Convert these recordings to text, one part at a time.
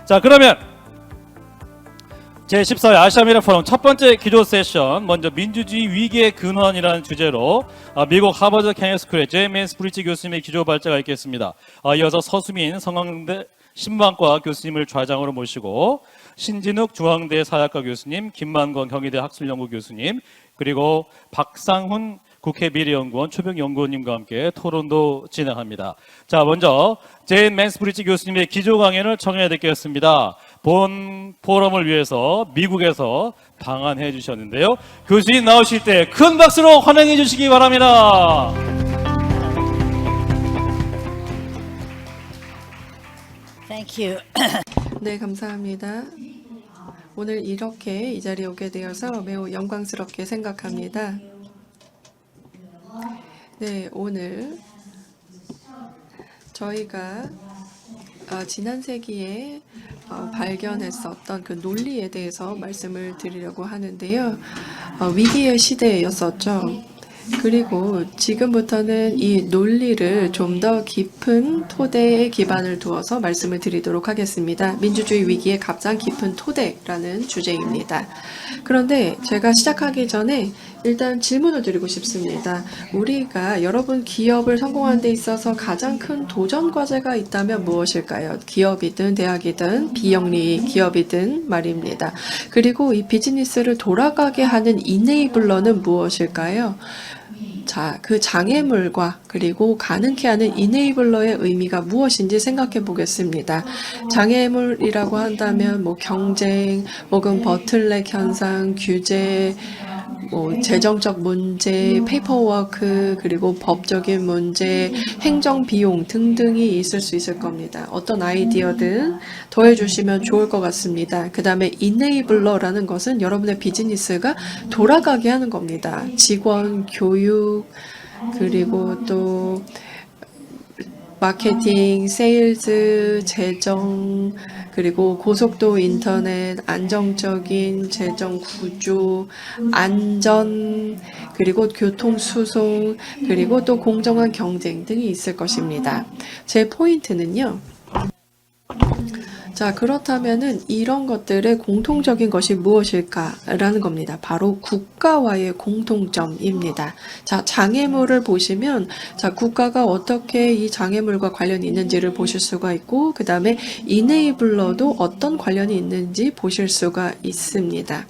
자, 그러면 제14회 아시아미래 포럼 첫 번째 기조 세션, 먼저 민주주의 위기의 근원이라는 주제로 미국 하버드 케네스쿨의 제임스 브리지 교수님의 기조 발제가 있겠습니다. 이어서 서수민 성황대 신방과 교수님을 좌장으로 모시고 신진욱 중앙대 사학과 교수님, 김만권 경희대 학술연구 교수님, 그리고 박상훈 국회 미래연구원 초병연구원님과 함께 토론도 진행합니다. 자, 먼저 제임스 브리지 교수님의 기조 강연을 청해 듣겠습니다. 본 포럼을 위해서 미국에서 방한해 주셨는데요. 교수님 나오실 때 큰 박수로 환영해 주시기 바랍니다. Thank you. 네, 감사합니다. 오늘 이렇게 이 자리에 오게 되어서 매우 영광스럽게 생각합니다. 네, 오늘 저희가 지난 세기에 발견했었던 그 논리에 대해서 말씀을 드리려고 하는데요. 위기의 시대였었죠. 그리고 지금부터는 이 논리를 좀 더 깊은 토대에 기반을 두어서 말씀을 드리도록 하겠습니다. 민주주의 위기의 가장 깊은 토대라는 주제입니다. 그런데 제가 시작하기 전에 일단 질문을 드리고 싶습니다. 우리가 여러분 기업을 성공하는 데 있어서 가장 큰 도전 과제가 있다면 무엇일까요? 기업이든 대학이든 비영리 기업이든 말입니다. 그리고 이 비즈니스를 돌아가게 하는 이네이블러는 무엇일까요? 자, 그 장애물과 그리고 가능케 하는 이네이블러의 의미가 무엇인지 생각해 보겠습니다. 장애물이라고 한다면 뭐 경쟁, 혹은 버틀렉 현상, 규제, 재정적 문제, 페이퍼워크, 그리고 법적인 문제, 행정 비용 등등이 있을 수 있을 겁니다. 어떤 아이디어든 더해주시면 좋을 것 같습니다. 그 다음에 이네이블러라는 것은 여러분의 비즈니스가 돌아가게 하는 겁니다. 직원, 교육, 그리고 또 마케팅, 세일즈, 재정, 그리고 고속도 인터넷, 안정적인 재정 구조, 안전, 그리고 교통 수송, 그리고 또 공정한 경쟁 등이 있을 것입니다. 제 포인트는요. 자, 그렇다면은 이런 것들의 공통적인 것이 무엇일까라는 겁니다. 바로 국가와의 공통점입니다. 자, 장애물을 보시면, 자, 국가가 어떻게 이 장애물과 관련이 있는지를 보실 수가 있고, 그 다음에 이네이블러도 어떤 관련이 있는지 보실 수가 있습니다.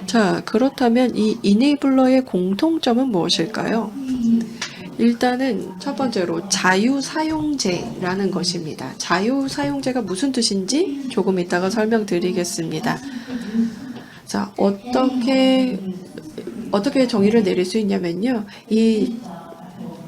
자, 그렇다면 이 이네이블러의 공통점은 무엇일까요? 일단은 첫 번째로 자유사용제라는 것입니다. 자유사용제가 무슨 뜻인지 조금 이따가 설명드리겠습니다. 자, 어떻게 정의를 내릴 수 있냐면요. 이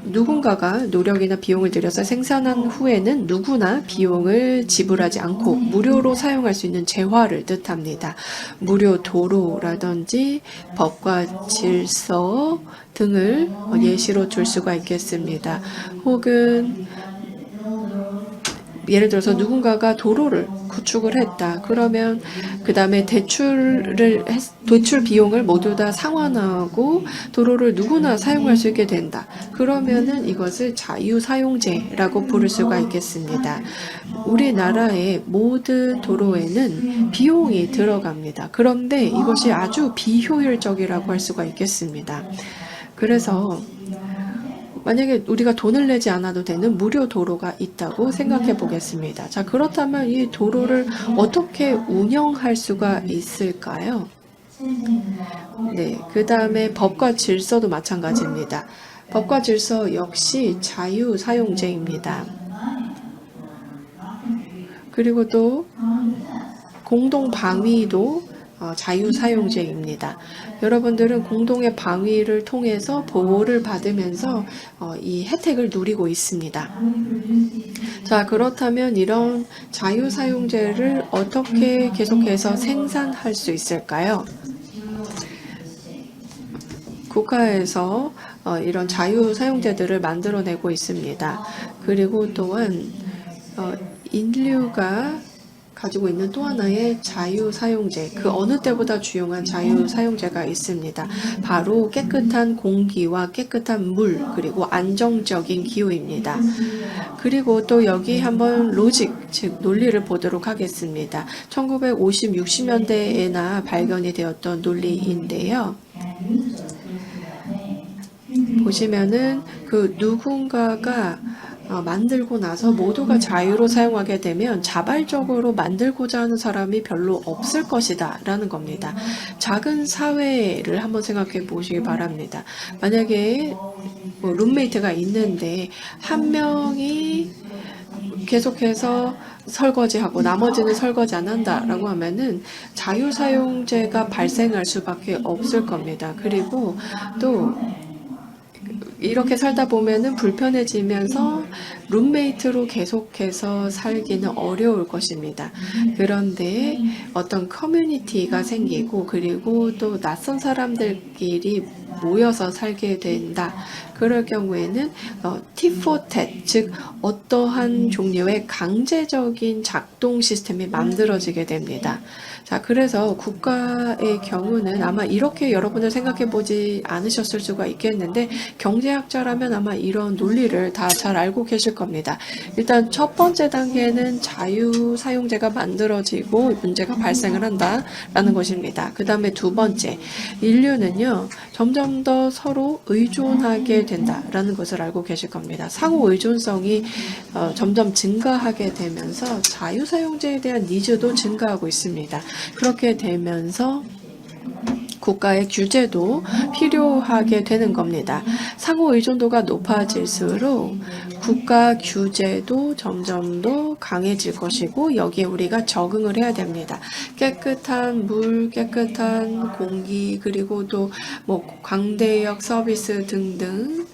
누군가가 노력이나 비용을 들여서 생산한 후에는 누구나 비용을 지불하지 않고 무료로 사용할 수 있는 재화를 뜻합니다. 무료 도로라든지 법과 질서 등을 예시로 들 수가 있겠습니다. 혹은 예를 들어서 누군가가 도로를 구축을 했다. 그러면 그 다음에 대출 비용을 모두 다 상환하고 도로를 누구나 사용할 수 있게 된다. 그러면은 이것을 자유사용제라고 부를 수가 있겠습니다. 우리나라의 모든 도로에는 비용이 들어갑니다. 그런데 이것이 아주 비효율적이라고 할 수가 있겠습니다. 그래서 만약에 우리가 돈을 내지 않아도 되는 무료 도로가 있다고 생각해 보겠습니다. 자, 그렇다면 이 도로를 어떻게 운영할 수가 있을까요? 네, 그 다음에 법과 질서도 마찬가지입니다. 법과 질서 역시 자유사용제입니다. 그리고 또 공동방위도 자유사용제입니다. 여러분들은 공동의 방위를 통해서 보호를 받으면서 이 혜택을 누리고 있습니다. 자, 그렇다면 이런 자유사용제를 어떻게 계속해서 생산할 수 있을까요? 국가에서 이런 자유사용제들을 만들어내고 있습니다. 그리고 또한 인류가 가지고 있는 또 하나의 자유사용제, 그 어느 때보다 중요한 자유사용제가 있습니다. 바로 깨끗한 공기와 깨끗한 물, 그리고 안정적인 기후입니다. 그리고 또 여기 한번 로직, 즉 논리를 보도록 하겠습니다. 1950, 60년대에나 발견이 되었던 논리인데요. 보시면은 그 누군가가 만들고 나서 모두가 자유로 사용하게 되면 자발적으로 만들고자 하는 사람이 별로 없을 것이다 라는 겁니다. 작은 사회를 한번 생각해 보시기 바랍니다. 만약에 룸메이트가 있는데 한 명이 계속해서 설거지하고 나머지는 설거지 안 한다라고 하면은 자유사용제가 발생할 수밖에 없을 겁니다. 그리고 또 이렇게 살다 보면은 불편해지면서 룸메이트로 계속해서 살기는 어려울 것입니다. 그런데 어떤 커뮤니티가 생기고 그리고 또 낯선 사람들끼리 모여서 살게 된다. 그럴 경우에는 T4TET, 즉 어떠한 종류의 강제적인 작동 시스템이 만들어지게 됩니다. 자, 그래서 국가의 경우는 아마 이렇게 여러분들 생각해 보지 않으셨을 수가 있겠는데 경제학자라면 아마 이런 논리를 다 잘 알고 계실 겁니다. 일단 첫 번째 단계는 자유사용제가 만들어지고 문제가 발생을 한다라는 것입니다. 그 다음에 두 번째, 인류는요 점점 더 서로 의존하게 된다라는 것을 알고 계실 겁니다. 상호 의존성이 점점 증가하게 되면서 자유사용제에 대한 니즈도 증가하고 있습니다. 그렇게 되면서 국가의 규제도 필요하게 되는 겁니다. 상호 의존도가 높아질수록 국가 규제도 점점 더 강해질 것이고 여기에 우리가 적응을 해야 됩니다. 깨끗한 물, 깨끗한 공기, 그리고 또 뭐 광대역 서비스 등등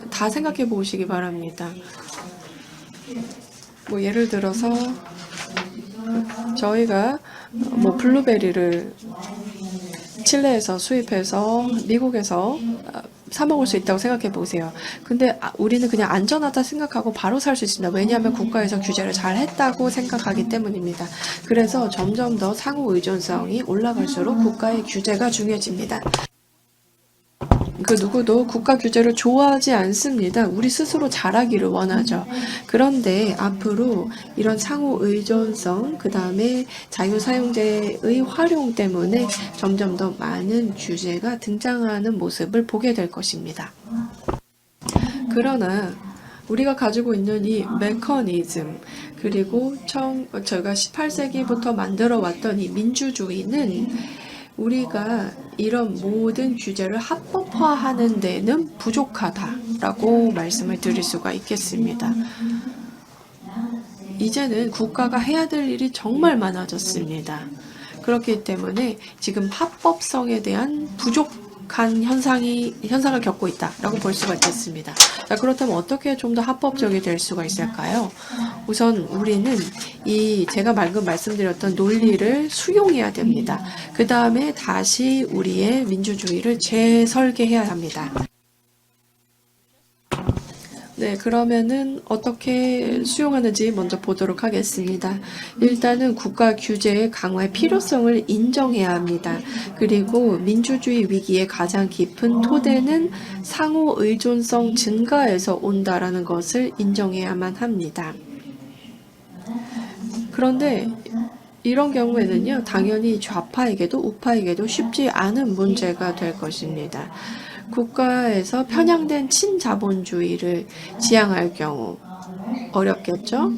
다 생각해 보시기 바랍니다. 뭐 예를 들어서 저희가 뭐 블루베리를 칠레에서 수입해서 미국에서 사 먹을 수 있다고 생각해 보세요. 근데 우리는 그냥 안전하다 생각하고 바로 살 수 있습니다. 왜냐하면 국가에서 규제를 잘 했다고 생각하기 때문입니다. 그래서 점점 더 상호 의존성이 올라갈수록 국가의 규제가 중요해집니다. 그 누구도 국가 규제를 좋아하지 않습니다. 우리 스스로 잘하기를 원하죠. 그런데 앞으로 이런 상호 의존성, 그 다음에 자유사용제의 활용 때문에 점점 더 많은 규제가 등장하는 모습을 보게 될 것입니다. 그러나 우리가 가지고 있는 이 메커니즘, 그리고 저희가 18세기부터 만들어 왔던 이 민주주의는 우리가 이런 모든 규제를 합법화하는 데는 부족하다라고 말씀을 드릴 수가 있겠습니다. 이제는 국가가 해야 될 일이 정말 많아졌습니다. 그렇기 때문에 지금 합법성에 대한 부족한 현상을 겪고 있다라고 볼 수가 있겠습니다. 자, 그렇다면 어떻게 좀 더 합법적이 될 수가 있을까요? 우선 우리는 제가 방금 말씀드렸던 논리를 수용해야 됩니다. 그 다음에 다시 우리의 민주주의를 재설계해야 합니다. 네, 그러면은 어떻게 수용하는지 먼저 보도록 하겠습니다. 일단은 국가 규제의 강화의 필요성을 인정해야 합니다. 그리고 민주주의 위기의 가장 깊은 토대는 상호 의존성 증가에서 온다라는 것을 인정해야만 합니다. 그런데 이런 경우에는요, 당연히 좌파에게도 우파에게도 쉽지 않은 문제가 될 것입니다. 국가에서 편향된 친자본주의를 지향할 경우 어렵겠죠?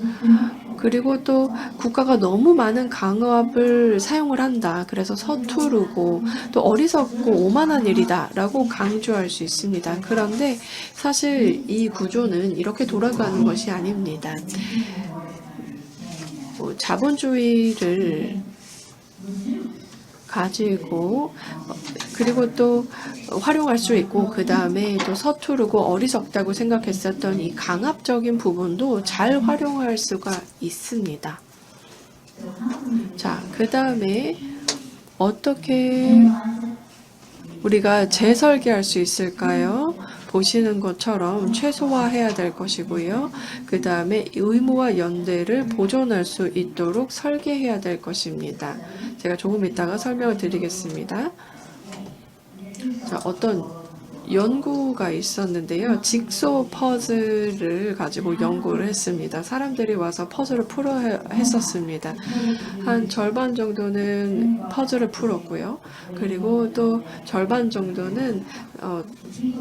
그리고 또 국가가 너무 많은 강압을 사용을 한다. 그래서 서투르고 또 어리석고 오만한 일이다 라고 강조할 수 있습니다. 그런데 사실 이 구조는 이렇게 돌아가는 것이 아닙니다. 자본주의를 가지고 그리고 또 활용할 수 있고 그 다음에 또 서투르고 어리석다고 생각했었던 이 강압적인 부분도 잘 활용할 수가 있습니다. 자, 그 다음에 어떻게 우리가 재설계할 수 있을까요? 보시는 것처럼 최소화해야 될 것이고요. 그 다음에 의무와 연대를 보존할 수 있도록 설계해야 될 것입니다. 제가 조금 이따가 설명을 드리겠습니다. 자, 어떤 연구가 있었는데요. 직소 퍼즐을 가지고 연구를 했습니다. 사람들이 와서 퍼즐을 풀어 했었습니다. 한 절반 정도는 퍼즐을 풀었고요. 그리고 또 절반 정도는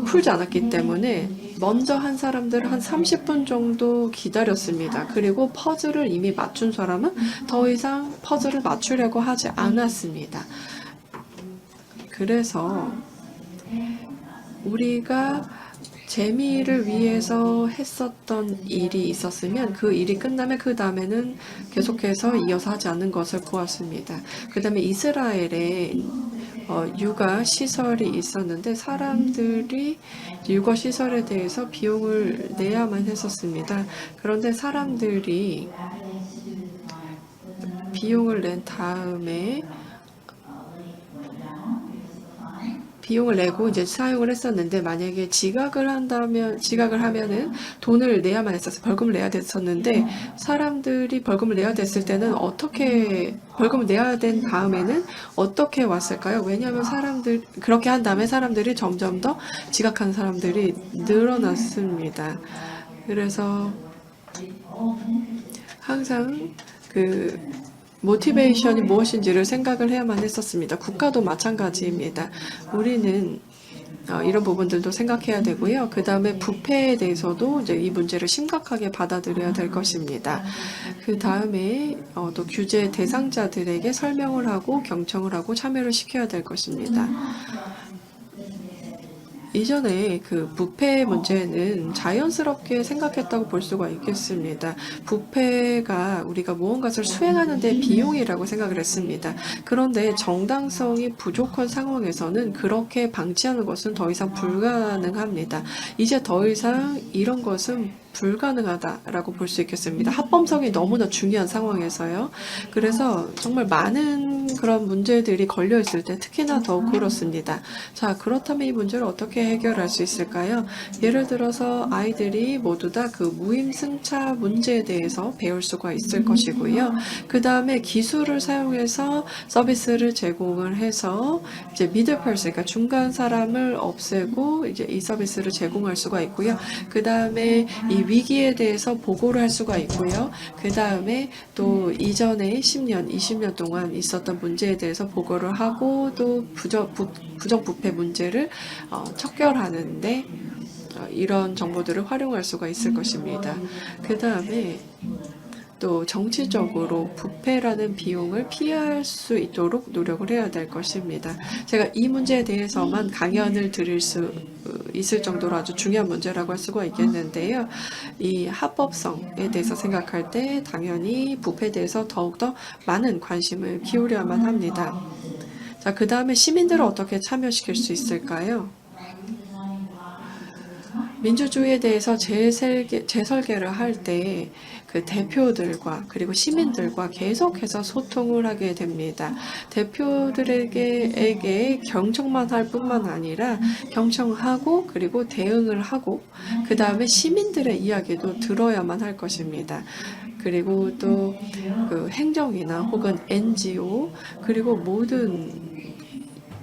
풀지 않았기 때문에 먼저 한 사람들은 한 30분 정도 기다렸습니다. 그리고 퍼즐을 이미 맞춘 사람은 더 이상 퍼즐을 맞추려고 하지 않았습니다. 그래서 우리가 재미를 위해서 했었던 일이 있었으면 그 일이 끝나면 그 다음에는 계속해서 이어서 하지 않는 것을 보았습니다. 그 다음에 이스라엘에 육아 시설이 있었는데 사람들이 육아 시설에 대해서 비용을 내야만 했었습니다. 그런데 사람들이 비용을 낸 다음에 비용을 내고 이제 사용을 했었는데 만약에 지각을 하면은 돈을 내야만 했었어요. 벌금을 내야 됐었는데 사람들이 벌금을 내야 됐을 때는 어떻게 벌금을 내야 된 다음에는 어떻게 왔을까요? 왜냐하면 그렇게 한 다음에 사람들이 점점 더 지각하는 사람들이 늘어났습니다. 그래서 항상 모티베이션이 무엇인지를 생각을 해야만 했었습니다. 국가도 마찬가지입니다. 우리는 이런 부분들도 생각해야 되고요. 그 다음에 부패에 대해서도 이제 이 문제를 심각하게 받아들여야 될 것입니다. 그 다음에 또 규제 대상자들에게 설명을 하고 경청을 하고 참여를 시켜야 될 것입니다. 이전에 그 부패 문제는 자연스럽게 생각했다고 볼 수가 있겠습니다. 부패가 우리가 무언가를 수행하는 데 비용이라고 생각을 했습니다. 그런데 정당성이 부족한 상황에서는 그렇게 방치하는 것은 더 이상 불가능합니다. 이제 더 이상 이런 것은 불가능하다라고 볼 수 있겠습니다. 합법성이 너무나 중요한 상황에서요. 그래서 정말 많은 그런 문제들이 걸려 있을 때 특히나 더욱 그렇습니다. 자, 그렇다면 이 문제를 어떻게 해결할 수 있을까요? 예를 들어서 아이들이 모두 다 그 무임승차 문제에 대해서 배울 수가 있을 것이고요. 그 다음에 기술을 사용해서 서비스를 제공을 해서 이제 미들 퍼슨, 그러니까 중간 사람을 없애고 이제 이 서비스를 제공할 수가 있고요. 그 다음에 이 위기에 대해서 보고를 할 수가 있고요. 그 다음에 또 이전에 10년, 20년 동안 있었던 문제에 대해서 보고를 하고 또 부정부패 문제를 척결하는데 이런 정보들을 활용할 수가 있을 것입니다. 그 다음에 또 정치적으로 부패라는 비용을 피할 수 있도록 노력을 해야 될 것입니다. 제가 이 문제에 대해서만 강연을 드릴 수 있을 정도로 아주 중요한 문제라고 할 수가 있겠는데요. 이 합법성에 대해서 생각할 때 당연히 부패에 대해서 더욱더 많은 관심을 기울여야만 합니다. 자, 그 다음에 시민들을 어떻게 참여시킬 수 있을까요? 민주주의에 대해서 재설계를 할 때 그 대표들과 그리고 시민들과 계속해서 소통을 하게 됩니다. 대표들에게 경청만 할 뿐만 아니라 경청하고 그리고 대응을 하고 그 다음에 시민들의 이야기도 들어야만 할 것입니다. 그리고 또 그 행정이나 혹은 NGO 그리고 모든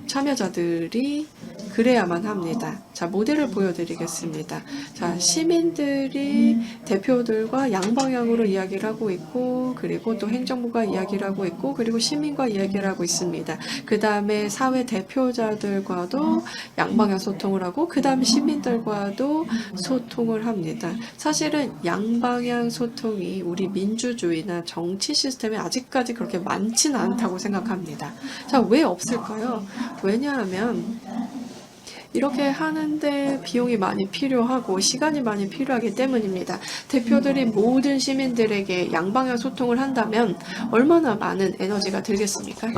참여자들이 그래야만 합니다. 자, 모델을 보여드리겠습니다. 자, 시민들이 대표들과 양방향으로 이야기를 하고 있고, 그리고 또 행정부가 이야기를 하고 있고, 그리고 시민과 이야기를 하고 있습니다. 그 다음에 사회 대표자들과도 양방향 소통을 하고, 그 다음에 시민들과도 소통을 합니다. 사실은 양방향 소통이 우리 민주주의나 정치 시스템에 아직까지 그렇게 많지는 않다고 생각합니다. 자, 왜 없을까요? 왜냐하면 이렇게 하는데 비용이 많이 필요하고 시간이 많이 필요하기 때문입니다. 대표들이 모든 시민들에게 양방향 소통을 한다면 얼마나 많은 에너지가 들겠습니까?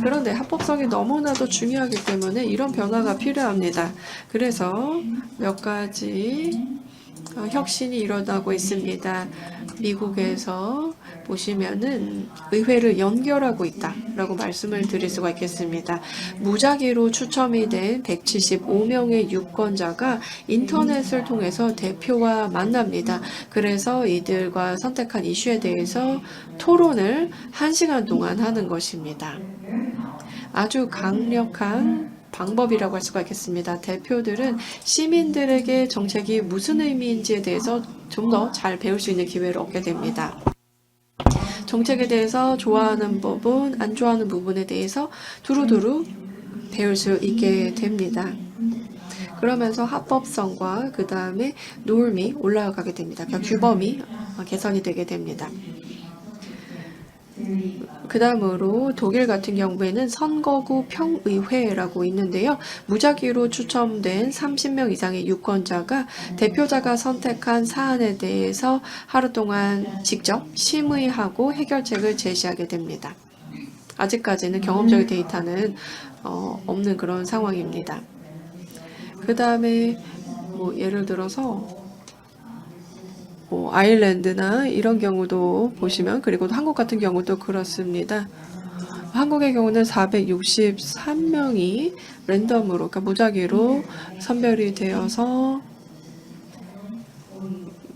그런데 합법성이 너무나도 중요하기 때문에 이런 변화가 필요합니다. 그래서 몇 가지 혁신이 일어나고 있습니다. 미국에서 보시면은 의회를 연결하고 있다라고 말씀을 드릴 수가 있겠습니다. 무작위로 추첨이 된 175명의 유권자가 인터넷을 통해서 대표와 만납니다. 그래서 이들과 선택한 이슈에 대해서 토론을 1시간 동안 하는 것입니다. 아주 강력한 방법이라고 할 수가 있겠습니다. 대표들은 시민들에게 정책이 무슨 의미인지에 대해서 좀 더 잘 배울 수 있는 기회를 얻게 됩니다. 정책에 대해서 좋아하는 부분, 안 좋아하는 부분에 대해서 두루두루 배울 수 있게 됩니다. 그러면서 합법성과 그 다음에 노름이 올라가게 됩니다. 그러니까 규범이 개선이 되게 됩니다. 그 다음으로 독일 같은 경우에는 선거구 평의회라고 있는데요. 무작위로 추첨된 30명 이상의 유권자가 대표자가 선택한 사안에 대해서 하루 동안 직접 심의하고 해결책을 제시하게 됩니다. 아직까지는 경험적인 데이터는 없는 그런 상황입니다. 그 다음에 예를 들어서 아일랜드나 이런 경우도 보시면, 그리고 한국 같은 경우도 그렇습니다. 한국의 경우는 463명이 랜덤으로, 그러니까 무작위로 선별이 되어서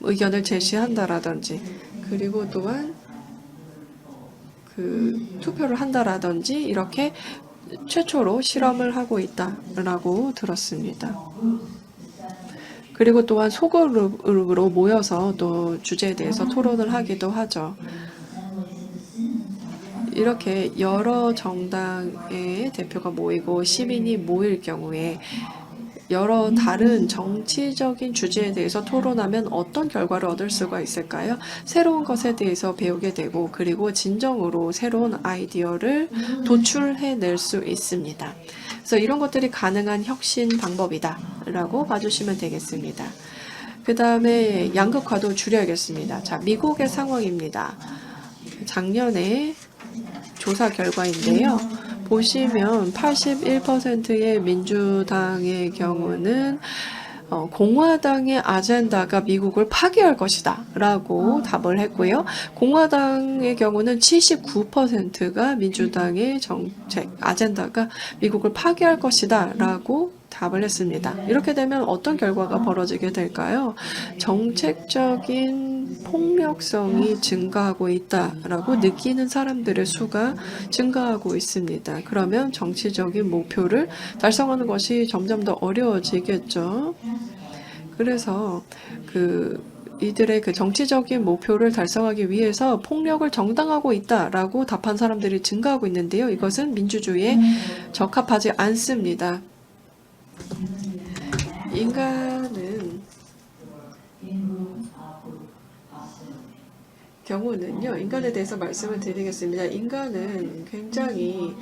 의견을 제시한다라든지, 그리고 또한 투표를 한다라든지 이렇게 최초로 실험을 하고 있다라고 들었습니다. 그리고 또한 소그룹으로 모여서 또 주제에 대해서 토론을 하기도 하죠. 이렇게 여러 정당의 대표가 모이고 시민이 모일 경우에 여러 다른 정치적인 주제에 대해서 토론하면 어떤 결과를 얻을 수가 있을까요? 새로운 것에 대해서 배우게 되고, 그리고 진정으로 새로운 아이디어를 도출해낼 수 있습니다. 그래서 이런 것들이 가능한 혁신 방법이다 라고 봐주시면 되겠습니다. 그 다음에 양극화도 줄여야겠습니다. 자, 미국의 상황입니다. 작년에 조사 결과인데요. 보시면 81%의 민주당의 경우는 공화당의 아젠다가 미국을 파괴할 것이다 라고 답을 했고요. 공화당의 경우는 79%가 민주당의 정책 아젠다가 미국을 파괴할 것이다 라고 답을 했습니다. 이렇게 되면 어떤 결과가 벌어지게 될까요? 정책적인 폭력성이 증가하고 있다라고 느끼는 사람들의 수가 증가하고 있습니다. 그러면 정치적인 목표를 달성하는 것이 점점 더 어려워지겠죠. 그래서 이들의 정치적인 목표를 달성하기 위해서 폭력을 정당화하고 있다라고 답한 사람들이 증가하고 있는데요. 이것은 민주주의에 적합하지 않습니다. 인간은 경우는요, 인간에 대해서 말씀을 드리겠습니다. 인간은 굉장히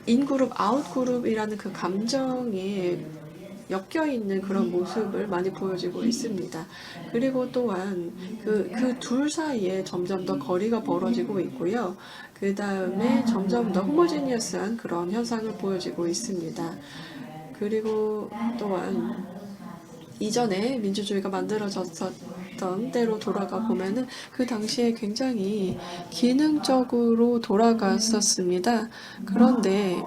인그룹, 아웃그룹이라는 감정에 엮여있는 그런 모습을 많이 보여지고 있습니다. 그리고 또한 그 둘 사이에 점점 더 거리가 벌어지고 있고요. 그 다음에 점점 더 호모지니어스한 그런 현상을 보여지고 있습니다. 그리고 또한 이전에 민주주의가 만들어졌던 때로 돌아가 보면은 그 당시에 굉장히 기능적으로 돌아갔었습니다. 그런데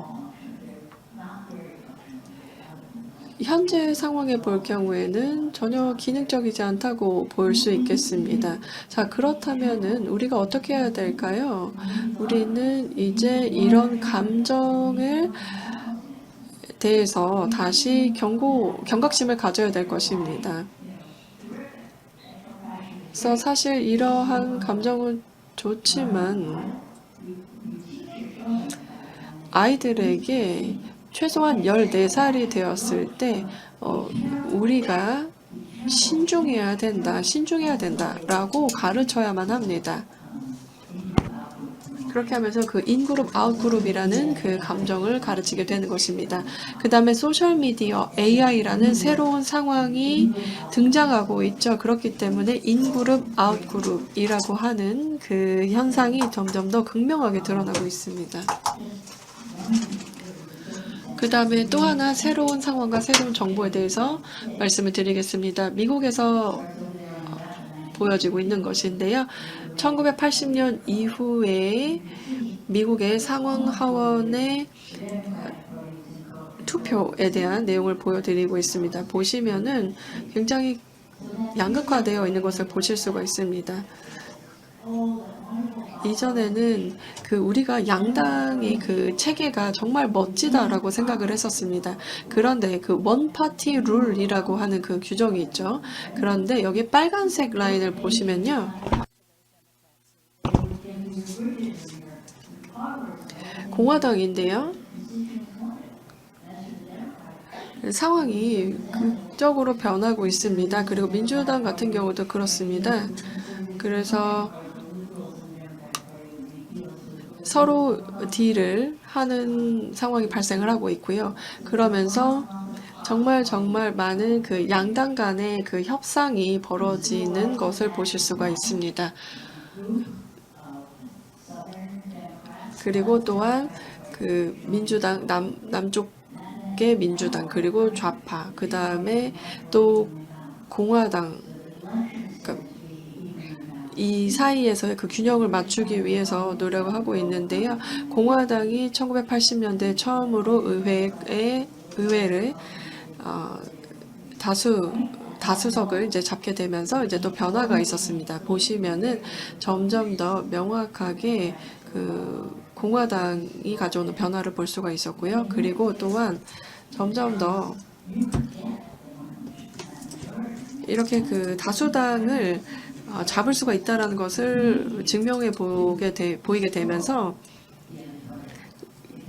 현재 상황에 볼 경우에는 전혀 기능적이지 않다고 볼 수 있겠습니다. 자, 그렇다면은 우리가 어떻게 해야 될까요? 우리는 이제 이런 감정을 대해서 다시 경각심을 가져야 될 것입니다. 그래서 사실 이러한 감정은 좋지만 아이들에게 최소한 14살이 되었을 때 우리가 신중해야 된다라고 가르쳐야만 합니다. 그렇게 하면서 인그룹, 아웃그룹이라는 감정을 가르치게 되는 것입니다. 그 다음에 소셜미디어, AI라는 새로운 상황이 등장하고 있죠. 그렇기 때문에 인그룹, 아웃그룹이라고 하는 현상이 점점 더 극명하게 드러나고 있습니다. 그 다음에 또 하나 새로운 상황과 새로운 정보에 대해서 말씀을 드리겠습니다. 미국에서 보여지고 있는 것인데요. 1980년 이후에 미국의 상원하원의 투표에 대한 내용을 보여드리고 있습니다. 보시면은 굉장히 양극화되어 있는 것을 보실 수가 있습니다. 이전에는 우리가 양당의 체계가 정말 멋지다라고 생각을 했었습니다. 그런데 원파티 룰이라고 하는 규정이 있죠. 그런데 여기 빨간색 라인을 보시면요. 공화당인데요. 상황이 극적으로 변하고 있습니다. 그리고 민주당 같은 경우도 그렇습니다. 그래서 서로 딜을 하는 상황이 발생을 하고 있고요. 그러면서 정말 많은 양당 간의 협상이 벌어지는 것을 보실 수가 있습니다. 그리고 또한 민주당 남쪽의 민주당 그리고 좌파 그 다음에 또 공화당 이 사이에서의 균형을 맞추기 위해서 노력을 하고 있는데요. 공화당이 1980년대 처음으로 의회를 다수석을 이제 잡게 되면서 이제 또 변화가 있었습니다. 보시면은 점점 더 명확하게 공화당이 가져오는 변화를 볼 수가 있었고요. 그리고 또한 점점 더 이렇게 다수당을 잡을 수가 있다는 것을 증명해 보이게 되면서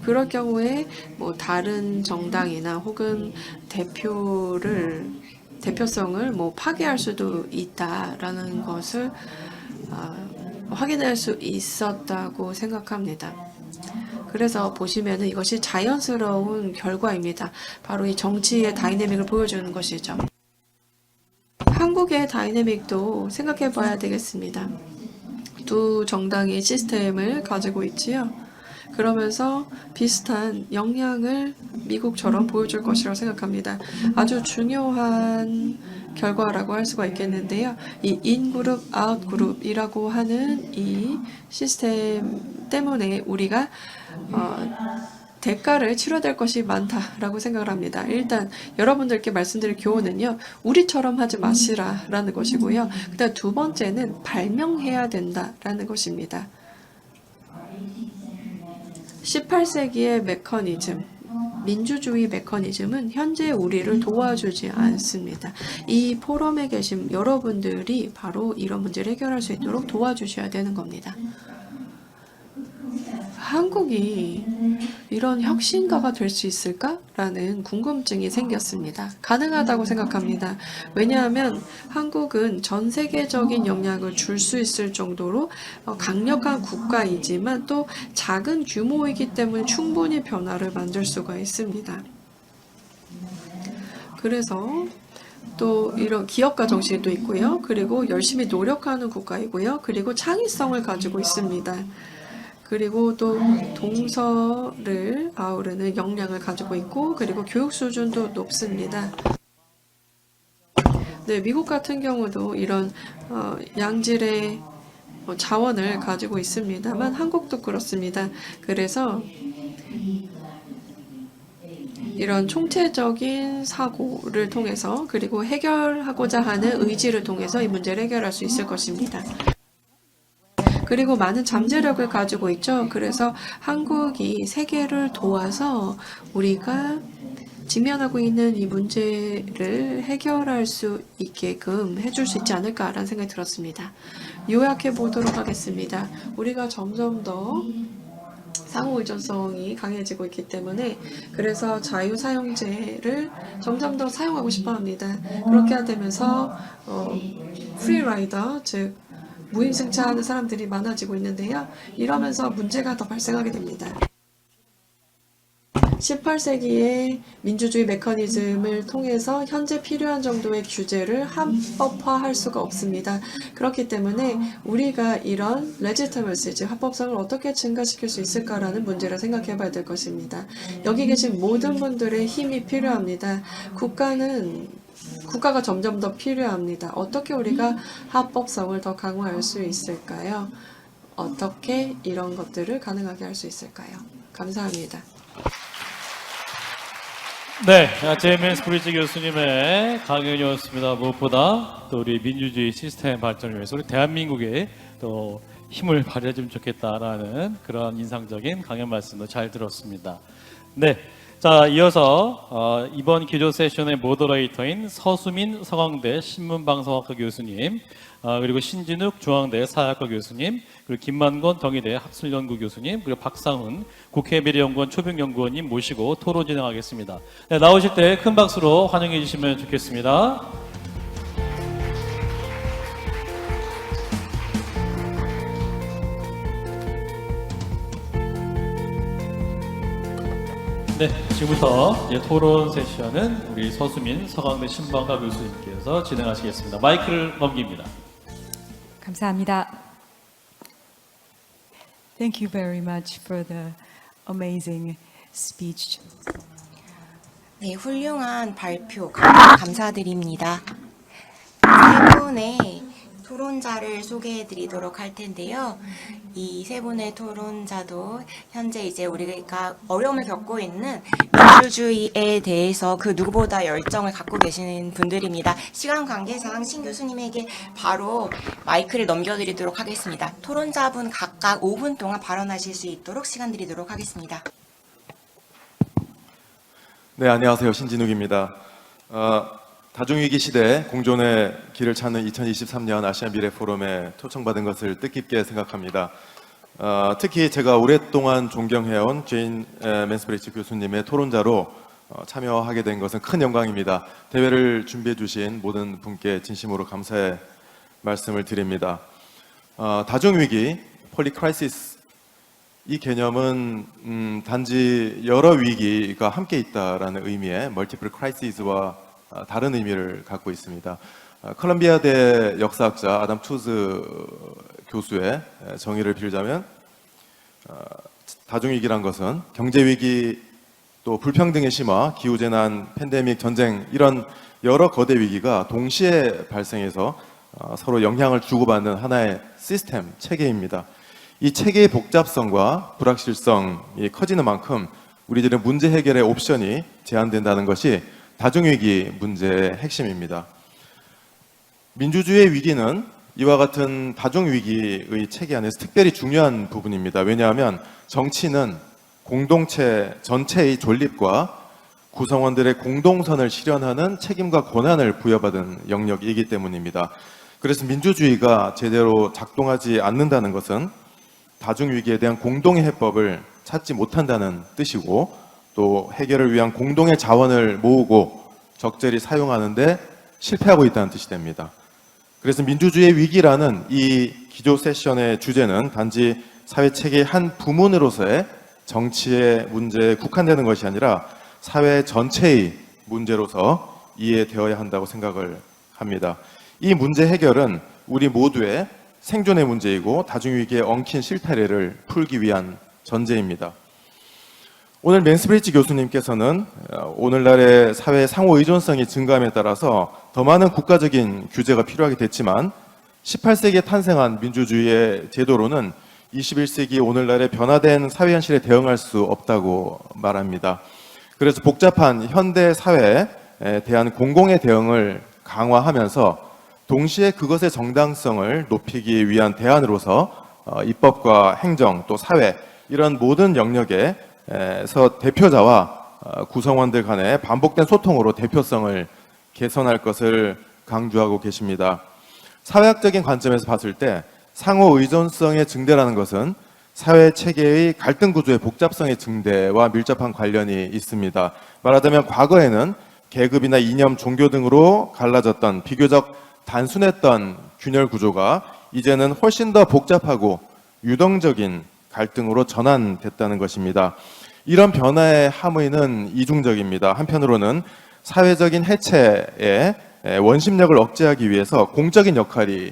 그럴 경우에 뭐 다른 정당이나 혹은 대표성을 뭐 파괴할 수도 있다라는 것을 확인할 수 있었다고 생각합니다. 그래서 보시면은 이것이 자연스러운 결과입니다. 바로 이 정치의 다이내믹을 보여주는 것이죠. 한국의 다이내믹도 생각해 봐야 되겠습니다. 두 정당의 시스템을 가지고 있지요. 그러면서 비슷한 역량을 미국처럼 보여줄 것이라고 생각합니다. 아주 중요한 결과라고 할 수가 있겠는데요. 이 인그룹, 아웃그룹이라고 하는 이 시스템 때문에 우리가 대가를 치러야 될 것이 많다라고 생각을 합니다. 일단 여러분들께 말씀드릴 교훈은요. 우리처럼 하지 마시라라는 것이고요. 그다음 두 번째는 발명해야 된다라는 것입니다. 18세기의 메커니즘, 민주주의 메커니즘은 현재 우리를 도와주지 않습니다. 이 포럼에 계신 여러분들이 바로 이런 문제를 해결할 수 있도록 도와주셔야 되는 겁니다. 한국이 이런 혁신가가 될 수 있을까라는 궁금증이 생겼습니다. 가능하다고 생각합니다. 왜냐하면 한국은 전 세계적인 영향을 줄 수 있을 정도로 강력한 국가이지만 또 작은 규모이기 때문에 충분히 변화를 만들 수가 있습니다. 그래서 또 이런 기업가 정신이 또 있고요. 그리고 열심히 노력하는 국가이고요. 그리고 창의성을 가지고 있습니다. 그리고 또 동서를 아우르는 역량을 가지고 있고 그리고 교육 수준도 높습니다. 네, 미국 같은 경우도 이런 양질의 자원을 가지고 있습니다만 한국도 그렇습니다. 그래서 이런 총체적인 사고를 통해서 그리고 해결하고자 하는 의지를 통해서 이 문제를 해결할 수 있을 것입니다. 그리고 많은 잠재력을 가지고 있죠. 그래서 한국이 세계를 도와서 우리가 직면하고 있는 이 문제를 해결할 수 있게끔 해줄 수 있지 않을까라는 생각이 들었습니다. 요약해 보도록 하겠습니다. 우리가 점점 더 상호 의존성이 강해지고 있기 때문에 그래서 자유사용제를 점점 더 사용하고 싶어 합니다. 그렇게 되면서 프리라이더, 즉 무임승차하는 사람들이 많아지고 있는데요. 이러면서 문제가 더 발생하게 됩니다. 18세기의 민주주의 메커니즘을 통해서 현재 필요한 정도의 규제를 합법화할 수가 없습니다. 그렇기 때문에 우리가 이런 레지티머시, 즉 합법성을 어떻게 증가시킬 수 있을까라는 문제를 생각해 봐야 될 것입니다. 여기 계신 모든 분들의 힘이 필요합니다. 국가는 국가가 점점 더 필요합니다. 어떻게 우리가 합법성을 더 강화할 수 있을까요? 어떻게 이런 것들을 가능하게 할 수 있을까요? 감사합니다. 네, 제이맨스 브리지 교수님의 강연이었습니다. 무엇보다 또 우리 민주주의 시스템 발전을 위해서 우리 대한민국에 또 힘을 발휘해주면 좋겠다라는 그런 인상적인 강연 말씀도 잘 들었습니다. 네, 자 이어서 이번 기조 세션의 모더레이터인 서수민 서강대 신문방송학과 교수님, 그리고 신진욱 중앙대 사회학과 교수님, 그리고 김만권 경희대 학술연구 교수님, 그리고 박상훈 국회미래연구원 초빙연구원님 모시고 토론 진행하겠습니다. 네, 나오실 때 큰 박수로 환영해 주시면 좋겠습니다. 네, 지금부터 이제 토론 세션은 우리 서수민 서강대 신방과 교수님께서 진행하시겠습니다. 마이크를 넘깁니다. 감사합니다. Thank you very much for the amazing speech. 네, 훌륭한 발표 감사드립니다. 세 분의 토론자를 소개해 드리도록 할 텐데요. 이 세 분의 토론자도 현재 이제 우리가 어려움을 겪고 있는 민주주의에 대해서 그 누구보다 열정을 갖고 계시는 분들입니다. 시간 관계상 신 교수님에게 바로 마이크를 넘겨드리도록 하겠습니다. 토론자분 각각 5분 동안 발언하실 수 있도록 시간 드리도록 하겠습니다. 네, 안녕하세요. 신진욱입니다. 다중위기 시대 공존의 길을 찾는 2023년 아시아 미래 포럼에 초청받은 것을 뜻깊게 생각합니다. 특히 제가 오랫동안 존경해온 제인 맨스브리치 교수님의 토론자로 참여하게 된 것은 큰 영광입니다. 대회를 준비해 주신 모든 분께 진심으로 감사의 말씀을 드립니다. 다중위기, 폴리크라이시스, 이 개념은 단지 여러 위기가 함께 있다라는 의미의 멀티플 크라이시스와 다른 의미를 갖고 있습니다. 컬럼비아대 역사학자 아담 투즈 교수의 정의를 빌자면 다중위기란 것은 경제위기, 또 불평등의 심화, 기후재난, 팬데믹, 전쟁 이런 여러 거대 위기가 동시에 발생해서 서로 영향을 주고받는 하나의 시스템, 체계입니다. 이 체계의 복잡성과 불확실성이 커지는 만큼 우리들의 문제 해결의 옵션이 제한된다는 것이 다중위기 문제의 핵심입니다. 민주주의의 위기는 이와 같은 다중위기의 체계 안에서 특별히 중요한 부분입니다. 왜냐하면 정치는 공동체 전체의 존립과 구성원들의 공동선을 실현하는 책임과 권한을 부여받은 영역이기 때문입니다. 그래서 민주주의가 제대로 작동하지 않는다는 것은 다중위기에 대한 공동의 해법을 찾지 못한다는 뜻이고, 또 해결을 위한 공동의 자원을 모으고 적절히 사용하는데 실패하고 있다는 뜻이 됩니다. 그래서 민주주의의 위기라는 이 기조 세션의 주제는 단지 사회체계의 한 부문으로서의 정치의 문제에 국한되는 것이 아니라 사회 전체의 문제로서 이해되어야 한다고 생각을 합니다. 이 문제 해결은 우리 모두의 생존의 문제이고 다중위기에 엉킨 실타래를 풀기 위한 전제입니다. 오늘 맨스브리치 교수님께서는 오늘날의 사회 상호 의존성이 증가함에 따라서 더 많은 국가적인 규제가 필요하게 됐지만 18세기에 탄생한 민주주의의 제도로는 21세기 오늘날의 변화된 사회 현실에 대응할 수 없다고 말합니다. 그래서 복잡한 현대 사회에 대한 공공의 대응을 강화하면서 동시에 그것의 정당성을 높이기 위한 대안으로서 입법과 행정 또 사회 이런 모든 영역에서 대표자와 구성원들 간의 반복된 소통으로 대표성을 개선할 것을 강조하고 계십니다. 사회학적인 관점에서 봤을 때 상호 의존성의 증대라는 것은 사회 체계의 갈등 구조의 복잡성의 증대와 밀접한 관련이 있습니다. 말하자면 과거에는 계급이나 이념, 종교 등으로 갈라졌던 비교적 단순했던 균열 구조가 이제는 훨씬 더 복잡하고 유동적인 갈등으로 전환됐다는 것입니다. 이런 변화의 함의는 이중적입니다. 한편으로는 사회적인 해체의 원심력을 억제하기 위해서 공적인 역할이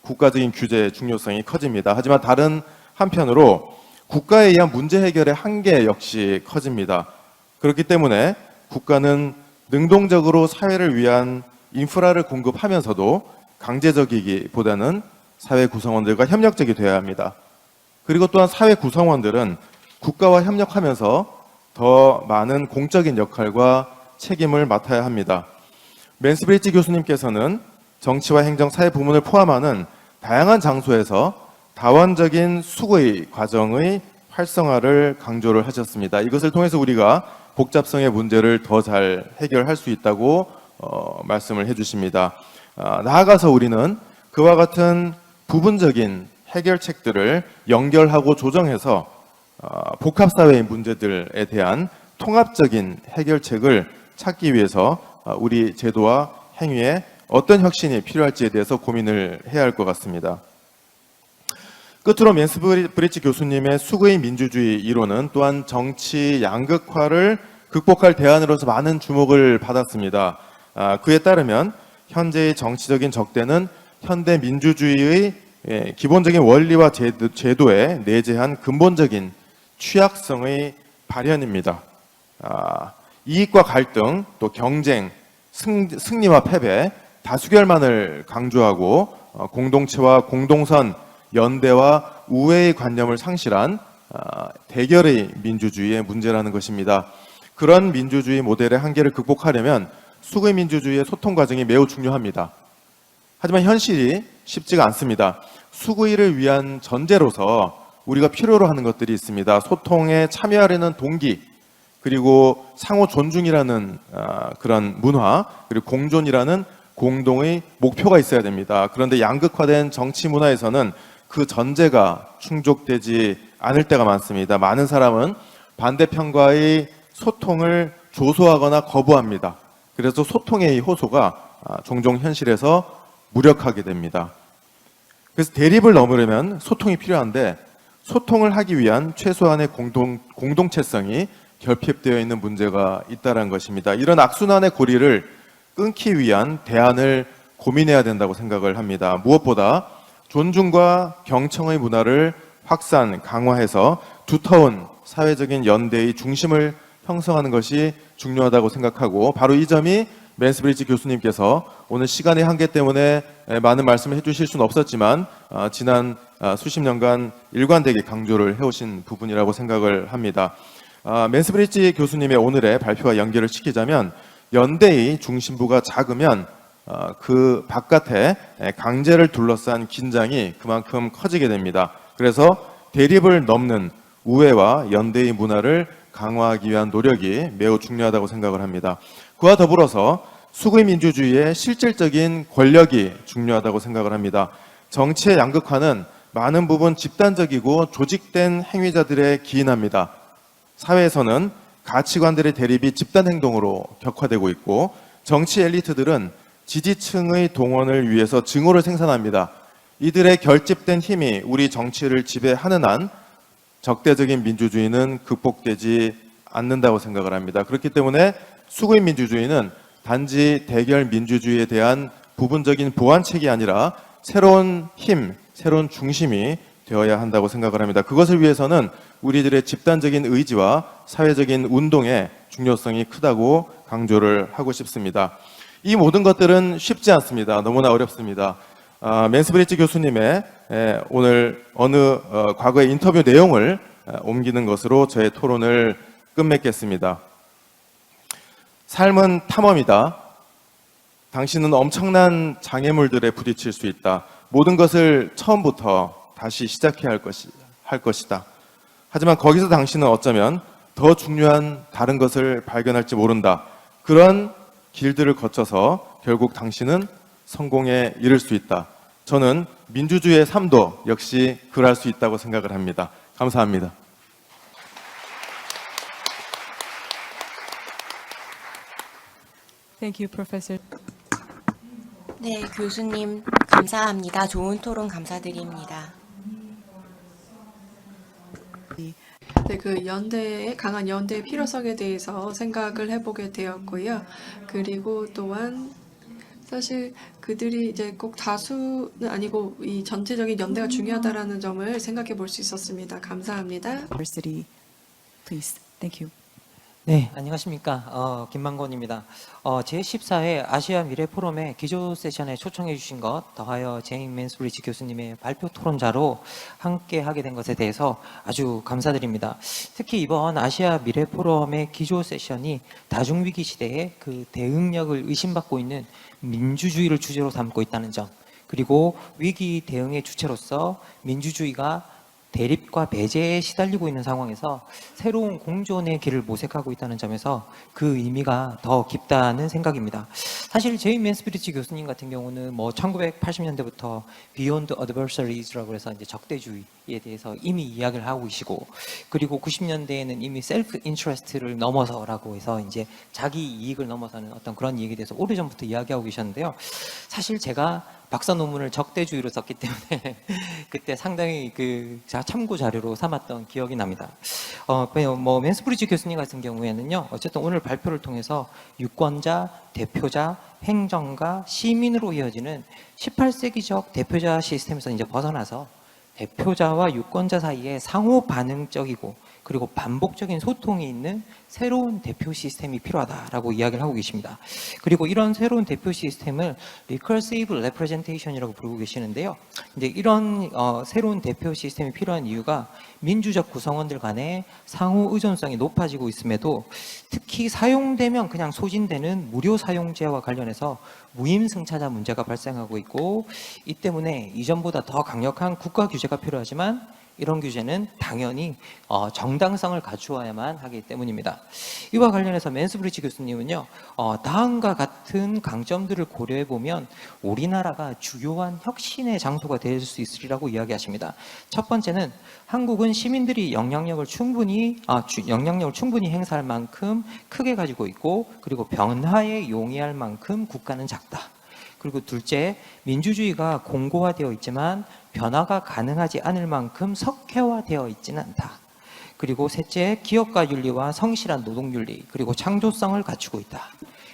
국가적인 규제의 중요성이 커집니다. 하지만 다른 한편으로 국가에 의한 문제 해결의 한계 역시 커집니다. 그렇기 때문에 국가는 능동적으로 사회를 위한 인프라를 공급하면서도 강제적이기보다는 사회 구성원들과 협력적이 되어야 합니다. 그리고 또한 사회 구성원들은 국가와 협력하면서 더 많은 공적인 역할과 책임을 맡아야 합니다. 맨스브리치 교수님께서는 정치와 행정, 사회 부문을 포함하는 다양한 장소에서 다원적인 수구의 과정의 활성화를 강조를 하셨습니다. 이것을 통해서 우리가 복잡성의 문제를 더 잘 해결할 수 있다고 말씀을 해주십니다. 나아가서 우리는 그와 같은 부분적인 해결책들을 연결하고 조정해서 복합사회의 문제들에 대한 통합적인 해결책을 찾기 위해서 우리 제도와 행위에 어떤 혁신이 필요할지에 대해서 고민을 해야 할 것 같습니다. 끝으로 맨스브리치 교수님의 수구의 민주주의 이론은 또한 정치 양극화를 극복할 대안으로서 많은 주목을 받았습니다. 그에 따르면 현재의 정치적인 적대는 현대 민주주의의 기본적인 원리와 제도에 내재한 근본적인 취약성의 발현입니다. 이익과 갈등, 또 경쟁, 승리와 패배, 다수결만을 강조하고 공동체와 공동선, 연대와 우회의 관념을 상실한 대결의 민주주의의 문제라는 것입니다. 그런 민주주의 모델의 한계를 극복하려면 수구의 민주주의의 소통 과정이 매우 중요합니다. 하지만 현실이 쉽지가 않습니다. 수구의를 위한 전제로서 우리가 필요로 하는 것들이 있습니다. 소통에 참여하려는 동기, 그리고 상호 존중이라는 그런 문화, 그리고 공존이라는 공동의 목표가 있어야 됩니다. 그런데 양극화된 정치 문화에서는 그 전제가 충족되지 않을 때가 많습니다. 많은 사람은 반대편과의 소통을 조소하거나 거부합니다. 그래서 소통의 호소가 종종 현실에서 무력하게 됩니다. 그래서 대립을 넘으려면 소통이 필요한데 소통을 하기 위한 최소한의 공동체성이 결핍되어 있는 문제가 있다는 것입니다. 이런 악순환의 고리를 끊기 위한 대안을 고민해야 된다고 생각을 합니다. 무엇보다 존중과 경청의 문화를 확산, 강화해서 두터운 사회적인 연대의 중심을 형성하는 것이 중요하다고 생각하고, 바로 이 점이 맨스브리치 교수님께서 오늘 시간의 한계 때문에 많은 말씀을 해주실 수는 없었지만 지난 수십 년간 일관되게 강조를 해오신 부분이라고 생각을 합니다. 맨스브리치 교수님의 오늘의 발표와 연결을 시키자면, 연대의 중심부가 작으면 그 바깥에 강제를 둘러싼 긴장이 그만큼 커지게 됩니다. 그래서 대립을 넘는 우애와 연대의 문화를 강화하기 위한 노력이 매우 중요하다고 생각을 합니다. 그와 더불어서 수구의 민주주의의 실질적인 권력이 중요하다고 생각을 합니다. 정치의 양극화는 많은 부분 집단적이고 조직된 행위자들에 기인합니다. 사회에서는 가치관들의 대립이 집단 행동으로 격화되고 있고, 정치 엘리트들은 지지층의 동원을 위해서 증오를 생산합니다. 이들의 결집된 힘이 우리 정치를 지배하는 한 적대적인 민주주의는 극복되지 않는다고 생각을 합니다. 그렇기 때문에 수구의 민주주의는 단지 대결 민주주의에 대한 부분적인 보완책이 아니라 새로운 힘, 새로운 중심이 되어야 한다고 생각을 합니다. 그것을 위해서는 우리들의 집단적인 의지와 사회적인 운동의 중요성이 크다고 강조를 하고 싶습니다. 이 모든 것들은 쉽지 않습니다. 너무나 어렵습니다. 맨스브리치 교수님의 오늘 어느 과거의 인터뷰 내용을 옮기는 것으로 저의 토론을 끝맺겠습니다. 삶은 탐험이다. 당신은 엄청난 장애물들에 부딪힐 수 있다. 모든 것을 처음부터 다시 시작해야 할 것이다. 하지만 거기서 당신은 어쩌면 더 중요한 다른 것을 발견할지 모른다. 그런 길들을 거쳐서 결국 당신은 성공에 이를 수 있다. 저는 민주주의의 삶도 역시 그럴 수 있다고 생각을 합니다. 감사합니다. Thank you, Professor. 네, 교수님 감사합니다. 좋은 토론 감사드립니다. 네, 그 연대의 강한 연대의 필요성에 대해서 생각을 해보게 되었고요. 그리고 또한 사실 그들이 이제 꼭 다수는 아니고 이 전체적인 연대가 중요하다라는 점을 생각해 볼 수 있었습니다. 감사합니다. University, please. Thank you. 네, 안녕하십니까. 김만곤입니다. 제14회 아시아 미래 포럼의 기조 세션에 초청해 주신 것, 더하여 제임 맨스브리지 교수님의 발표 토론자로 함께 하게 된 것에 대해서 아주 감사드립니다. 특히 이번 아시아 미래 포럼의 기조 세션이 다중위기 시대에 그 대응력을 의심받고 있는 민주주의를 주제로 삼고 있다는 점, 그리고 위기 대응의 주체로서 민주주의가 대립과 배제에 시달리고 있는 상황에서 새로운 공존의 길을 모색하고 있다는 점에서 그 의미가 더 깊다는 생각입니다. 사실 제임 맨스브리지 교수님 같은 경우는 뭐 1980년대부터 Beyond Adversaries라고 해서 이제 적대주의에 대해서 이미 이야기를 하고 계시고, 그리고 90년대에는 이미 셀프 인트레스트를 넘어서라고 해서 이제 자기 이익을 넘어서는 어떤 그런 얘기에 대해서 오래전부터 이야기하고 계셨는데요. 사실 제가 박사 논문을 적대주의로 썼기 때문에 그때 상당히 그 참고 자료로 삼았던 기억이 납니다. 뭐 맨스브리지 교수님 같은 경우에는요, 어쨌든 오늘 발표를 통해서 유권자, 대표자, 행정가, 시민으로 이어지는 18세기적 대표자 시스템에서 이제 벗어나서 대표자와 유권자 사이에 상호 반응적이고 그리고 반복적인 소통이 있는 새로운 대표 시스템이 필요하다라고 이야기를 하고 계십니다. 그리고 이런 새로운 대표 시스템을 Recursive Representation이라고 부르고 계시는데요. 이제 이런 새로운 대표 시스템이 필요한 이유가 민주적 구성원들 간의 상호 의존성이 높아지고 있음에도 특히 사용되면 그냥 소진되는 무료 사용제와 관련해서 무임승차자 문제가 발생하고 있고, 이 때문에 이전보다 더 강력한 국가 규제가 필요하지만 이런 규제는 당연히 정당성을 갖추어야만 하기 때문입니다. 이와 관련해서 맨스브리지 교수님은요, 다음과 같은 강점들을 고려해 보면 우리나라가 주요한 혁신의 장소가 될 수 있으리라고 이야기하십니다. 첫 번째는 한국은 시민들이 영향력을 충분히 행사할 만큼 크게 가지고 있고, 그리고 변화에 용이할 만큼 국가는 작다. 그리고 둘째, 민주주의가 공고화되어 있지만 변화가 가능하지 않을 만큼 석회화되어 있지는 않다. 그리고 셋째, 기업가 윤리와 성실한 노동윤리, 그리고 창조성을 갖추고 있다.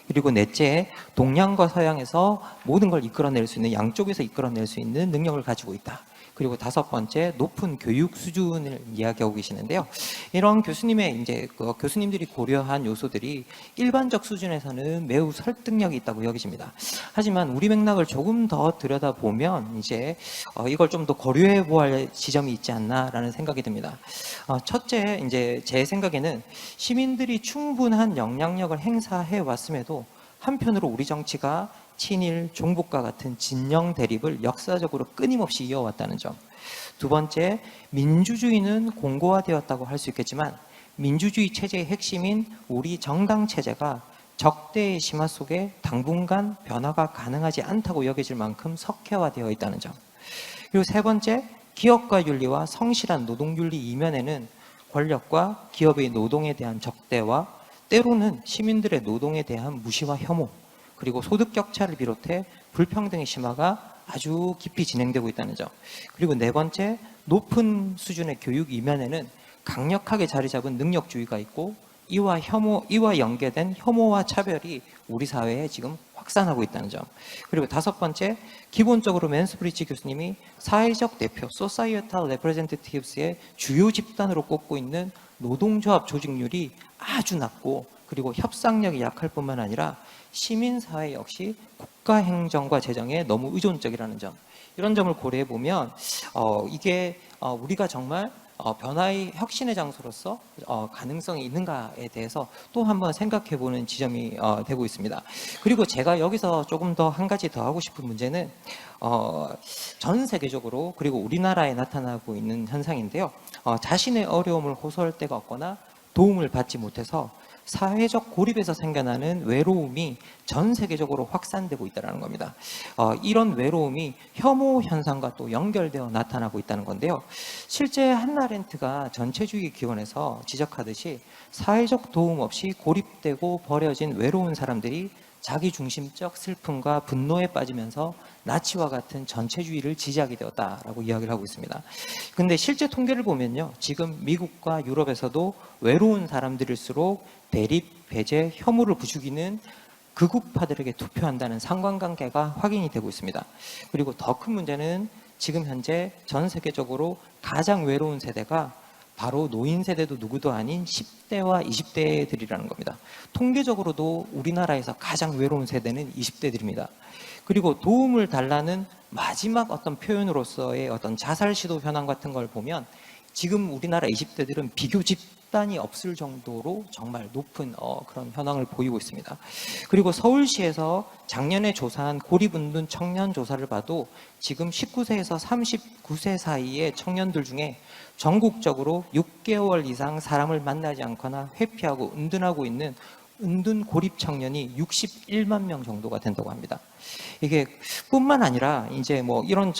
그리고 넷째, 동양과 서양에서 모든 걸 이끌어낼 수 있는, 양쪽에서 이끌어낼 수 있는 능력을 가지고 있다. 그리고 다섯 번째, 높은 교육 수준을 이야기하고 계시는데요. 이런 교수님의 이제 교수님들이 고려한 요소들이 일반적 수준에서는 매우 설득력이 있다고 여겨집니다. 하지만 우리 맥락을 조금 더 들여다보면 이제 이걸 좀 더 고려해 보아야 할 지점이 있지 않나라는 생각이 듭니다. 첫째, 이제 제 생각에는 시민들이 충분한 영향력을 행사해 왔음에도 한편으로 우리 정치가 친일, 종북과 같은 진영 대립을 역사적으로 끊임없이 이어왔다는 점. 두 번째, 민주주의는 공고화되었다고 할 수 있겠지만 민주주의 체제의 핵심인 우리 정당 체제가 적대의 심화 속에 당분간 변화가 가능하지 않다고 여겨질 만큼 석회화되어 있다는 점. 그리고 세 번째, 기업가 윤리와 성실한 노동윤리 이면에는 권력과 기업의 노동에 대한 적대와 때로는 시민들의 노동에 대한 무시와 혐오, 그리고 소득 격차를 비롯해 불평등의 심화가 아주 깊이 진행되고 있다는 점. 그리고 네 번째, 높은 수준의 교육 이면에는 강력하게 자리 잡은 능력주의가 있고 이와 연계된 혐오와 차별이 우리 사회에 지금 확산하고 있다는 점. 그리고 다섯 번째, 기본적으로 맨스브리지 교수님이 사회적 대표, Societal Representatives 의 주요 집단으로 꼽고 있는 노동조합 조직률이 아주 낮고, 그리고 협상력이 약할 뿐만 아니라 시민사회 역시 국가행정과 재정에 너무 의존적이라는 점, 이런 점을 고려해 보면 이게 우리가 정말 변화의 혁신의 장소로서 가능성이 있는가에 대해서 또 한번 생각해 보는 지점이 되고 있습니다. 그리고 제가 여기서 조금 더 한 가지 더 하고 싶은 문제는 전 세계적으로 그리고 우리나라에 나타나고 있는 현상인데요. 자신의 어려움을 호소할 데가 없거나 도움을 받지 못해서 사회적 고립에서 생겨나는 외로움이 전 세계적으로 확산되고 있다는 겁니다. 이런 외로움이 혐오 현상과 또 연결되어 나타나고 있다는 건데요. 실제 한나 렌트가 전체주의 기원에서 지적하듯이 사회적 도움 없이 고립되고 버려진 외로운 사람들이 자기중심적 슬픔과 분노에 빠지면서 나치와 같은 전체주의를 지지하게 되었다라고 이야기를 하고 있습니다. 근데 실제 통계를 보면요, 지금 미국과 유럽에서도 외로운 사람들일수록 대립, 배제, 혐오를 부추기는 극우파들에게 투표한다는 상관관계가 확인이 되고 있습니다. 그리고 더 큰 문제는 지금 현재 전 세계적으로 가장 외로운 세대가 바로 노인 세대도 누구도 아닌 10대와 20대들이라는 겁니다. 통계적으로도 우리나라에서 가장 외로운 세대는 20대들입니다. 그리고 도움을 달라는 마지막 어떤 표현으로서의 어떤 자살 시도 현황 같은 걸 보면 지금 우리나라 20대들은 비교 집단이 없을 정도로 정말 높은 그런 현황을 보이고 있습니다. 그리고 서울시에서 작년에 조사한 고립운둔 청년 조사를 봐도 지금 19세에서 39세 사이의 청년들 중에 전국적으로 6개월 이상 사람을 만나지 않거나 회피하고 은둔하고 있는 은둔 고립 청년이 61만 명 정도가 된다고 합니다. 이게 뿐만 아니라 이제 뭐 이런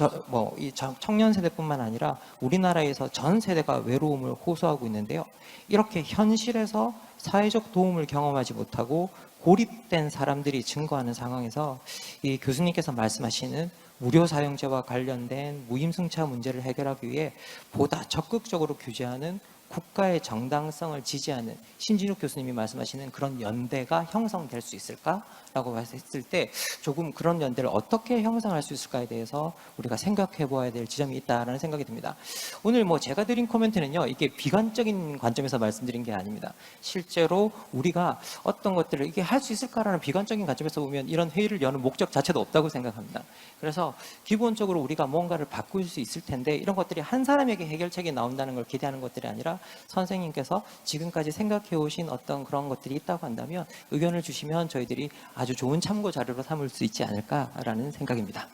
이 청년 세대뿐만 아니라 우리나라에서 전 세대가 외로움을 호소하고 있는데요. 이렇게 현실에서 사회적 도움을 경험하지 못하고 고립된 사람들이 증거하는 상황에서 이 교수님께서 말씀하시는 무료 사용제와 관련된 무임승차 문제를 해결하기 위해 보다 적극적으로 규제하는 국가의 정당성을 지지하는 신진욱 교수님이 말씀하시는 그런 연대가 형성될 수 있을까라고 했을 때 조금 그런 연대를 어떻게 형성할 수 있을까에 대해서 우리가 생각해 보아야 될 지점이 있다라는 생각이 듭니다. 오늘 뭐 제가 드린 코멘트는요, 이게 비관적인 관점에서 말씀드린 게 아닙니다. 실제로 우리가 어떤 것들을 이게 할 수 있을까라는 비관적인 관점에서 보면 이런 회의를 여는 목적 자체도 없다고 생각합니다. 그래서 기본적으로 우리가 뭔가를 바꿀 수 있을 텐데 이런 것들이 한 사람에게 해결책이 나온다는 걸 기대하는 것들이 아니라 선생님께서 지금까지 생각해 오신 어떤 그런 것들이 있다고 한다면 의견을 주시면 저희들이 아주 좋은 참고 자료로 삼을 수 있지 않을까라는 생각입니다.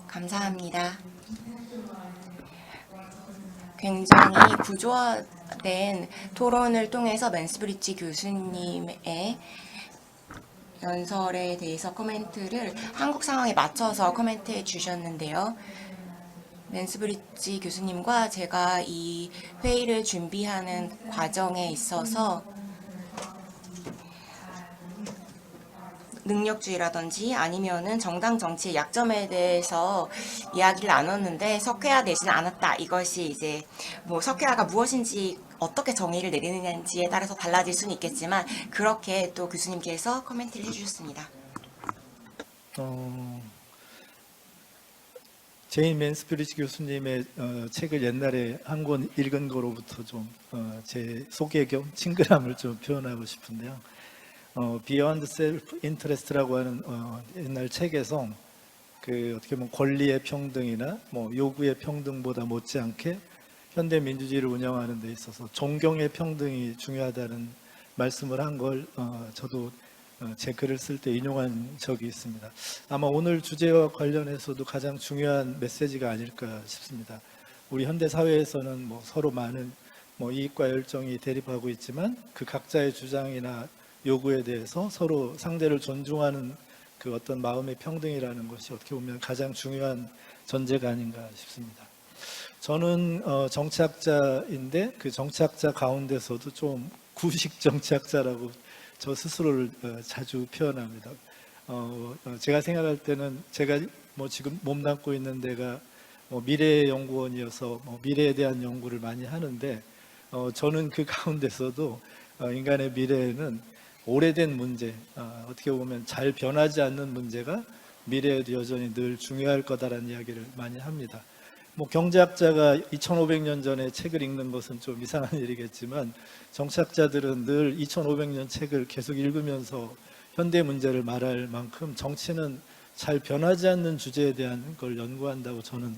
감사합니다. 굉장히 구조화된 토론을 통해서 맨스브리지 교수님의 연설에 대해서 코멘트를 한국 상황에 맞춰서 코멘트해 주셨는데요. 맨스브리지 교수님과 제가 이 회의를 준비하는 과정에 있어서 능력주의라든지 아니면은 정당 정치의 약점에 대해서 이야기를 나눴는데 석회화되지는 않았다. 이것이 이제 뭐 석회화가 무엇인지 어떻게 정의를 내리느냐에 따라서 달라질 수는 있겠지만 그렇게 또 교수님께서 코멘트를 해주셨습니다. 제인 맨스브리지 교수님의 책을 옛날에 한 권 읽은 거로부터 좀 제 소개 겸 친근함을 좀 표현하고 싶은데요. Beyond Self Interest라고 하는 옛날 책에서 그 어떻게 보면 권리의 평등이나 뭐 요구의 평등보다 못지않게 현대 민주주의를 운영하는 데 있어서 존경의 평등이 중요하다는 말씀을 한 걸 저도 제 글을 쓸 때 인용한 적이 있습니다. 아마 오늘 주제와 관련해서도 가장 중요한 메시지가 아닐까 싶습니다. 우리 현대 사회에서는 뭐 서로 많은 뭐 이익과 열정이 대립하고 있지만 그 각자의 주장이나 요구에 대해서 서로 상대를 존중하는 그 어떤 마음의 평등이라는 것이 어떻게 보면 가장 중요한 전제가 아닌가 싶습니다. 저는 정치학자인데 그 정치학자 가운데서도 좀 구식 정치학자라고 저 스스로를 자주 표현합니다. 제가 생각할 때는 제가 뭐 지금 몸담고 있는 데가 뭐 미래연구원이어서 뭐 미래에 대한 연구를 많이 하는데 저는 그 가운데서도 인간의 미래에는 오래된 문제, 어떻게 보면 잘 변하지 않는 문제가 미래에도 여전히 늘 중요할 거다라는 이야기를 많이 합니다. 뭐 경제학자가 2500년 전에 책을 읽는 것은 좀 이상한 일이겠지만 정치학자들은 늘 2500년 책을 계속 읽으면서 현대 문제를 말할 만큼 정치는 잘 변하지 않는 주제에 대한 걸 연구한다고 저는